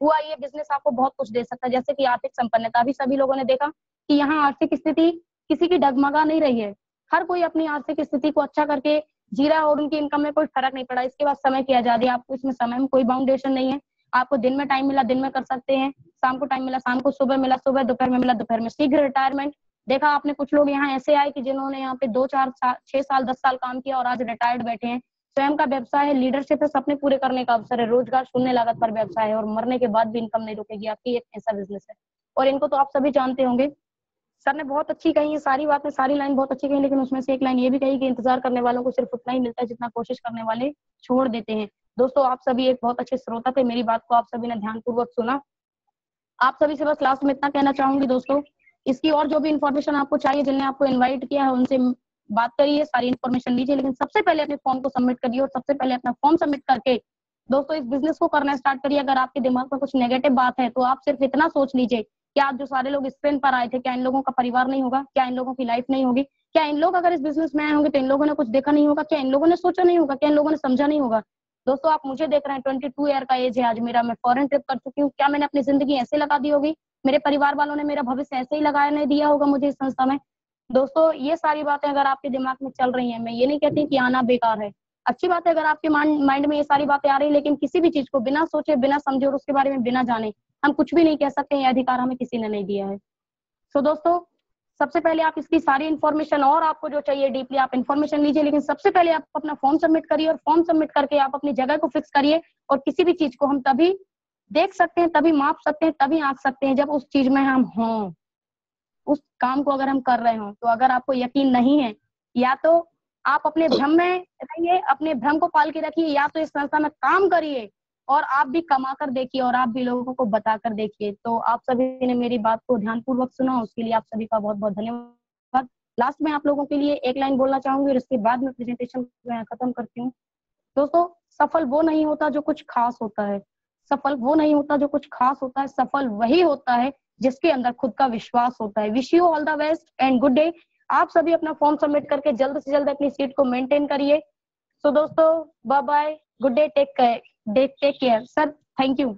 हुआ ये बिजनेस आपको बहुत कुछ दे सकता है। जैसे कि आर्थिक संपन्नता, अभी सभी लोगों ने देखा कि यहाँ आर्थिक स्थिति किसी की डगमगा नहीं रही है। हर कोई अपनी आर्थिक स्थिति को अच्छा करके जी रहा है और उनकी इनकम में कोई फर्क नहीं पड़ा। इसके बाद समय की आजादी, आपको इसमें समय में कोई बाउंडेशन नहीं है। आपको दिन में टाइम मिला दिन में कर सकते हैं, शाम को टाइम मिला शाम को, सुबह मिला सुबह, दोपहर में मिला दोपहर में। शीघ्र रिटायरमेंट, देखा आपने कुछ लोग यहाँ ऐसे आए कि जिन्होंने यहाँ पे 2, 4, 6 साल 10 साल काम किया और आज रिटायर्ड बैठे हैं। स्वयं का व्यवसाय है, लीडरशिप है, सपने पूरे करने का अवसर है, रोजगार शून्य लागत पर व्यवसाय है और मरने के बाद भी इनकम नहीं रुकेगी आपकी, एक ऐसा बिजनेस है। और इनको तो आप सभी जानते होंगे, सर ने बहुत अच्छी कही है सारी बातें, सारी लाइन बहुत अच्छी कही, लेकिन उसमें से एक लाइन ये भी कही कि इंतजार करने वालों को सिर्फ उतना ही मिलता है जितना कोशिश करने वाले छोड़ देते हैं। दोस्तों आप सभी एक बहुत अच्छे श्रोता थे, मेरी बात को आप सभी ने ध्यानपूर्वक सुना। आप सभी से बस लास्ट में इतना कहना चाहूंगी दोस्तों, इसकी और जो भी इन्फॉर्मेशन आपको चाहिए, जिनने आपको इन्वाइट किया है उनसे बात करिए, सारी इन्फॉर्मेशन लीजिए, लेकिन सबसे पहले अपने फॉर्म को सबमिट करिए और सबसे पहले अपना फॉर्म सबमिट करके दोस्तों इस बिजनेस को करना स्टार्ट करिए। अगर आपके दिमाग में कुछ नेगेटिव बात है तो आप सिर्फ इतना सोच लीजिए कि आज जो सारे लोग स्क्रीन पर आए थे, क्या इन लोगों का परिवार नहीं होगा, क्या इन लोगों की लाइफ नहीं होगी, क्या इन लोग अगर इस बिजनेस में आए होंगे तो इन लोगों ने कुछ देखा नहीं होगा, क्या इन लोगों ने सोचा नहीं होगा, क्या इन लोगों ने समझा नहीं होगा। दोस्तों आप मुझे देख रहे हैं, 22 ईयर का एज है आज मेरा, मैं फॉरेन ट्रिप कर चुकी हूँ, क्या मैंने अपनी जिंदगी ऐसे लगा दी होगी, मेरे परिवार वालों ने मेरा भविष्य ऐसे ही लगाया नहीं दिया होगा मुझे इस संस्था में। दोस्तों ये सारी बातें अगर आपके दिमाग में चल रही हैं, मैं ये नहीं कहती कि आना बेकार है, अच्छी बात है अगर आपके माइंड में ये सारी बातें आ रही है, लेकिन किसी भी चीज को बिना सोचे बिना समझे और उसके बारे में बिना जाने हम कुछ भी नहीं कह सकते, ये अधिकार हमें किसी ने नहीं दिया है। तो दोस्तों सबसे पहले आप इसकी सारी इन्फॉर्मेशन और आपको जो चाहिए डीपली आप इन्फॉर्मेशन लीजिए, लेकिन सबसे पहले आप अपना फॉर्म सबमिट करिए और फॉर्म सबमिट करके आप अपनी जगह को फिक्स करिए। और किसी भी चीज को हम तभी देख सकते हैं, तभी माप सकते हैं, तभी आंक सकते हैं जब उस चीज में हम हों, उस काम को अगर हम कर रहे हों। तो अगर आपको यकीन नहीं है, या तो आप अपने भ्रम में रहिए, अपने भ्रम को पाल के रखिए, या तो इस संस्था में काम करिए और आप भी कमा कर देखिए और आप भी लोगों को बता कर देखिए। तो आप सभी ने मेरी बात को ध्यानपूर्वक सुना, उसके लिए आप सभी का बहुत बहुत धन्यवाद। लास्ट में आप लोगों के लिए एक लाइन बोलना चाहूंगी और इसके बाद में प्रेजेंटेशन खत्म करती हूँ। दोस्तों सफल वो नहीं होता जो कुछ खास होता है, सफल वो नहीं होता जो कुछ खास होता है, सफल वही होता है जिसके अंदर खुद का विश्वास होता है। Wish you all the best and good day. आप सभी अपना फॉर्म सबमिट करके जल्द से जल्द अपनी सीट को मेंटेन करिए। सो दोस्तों bye bye, good day, take care sir, thank you.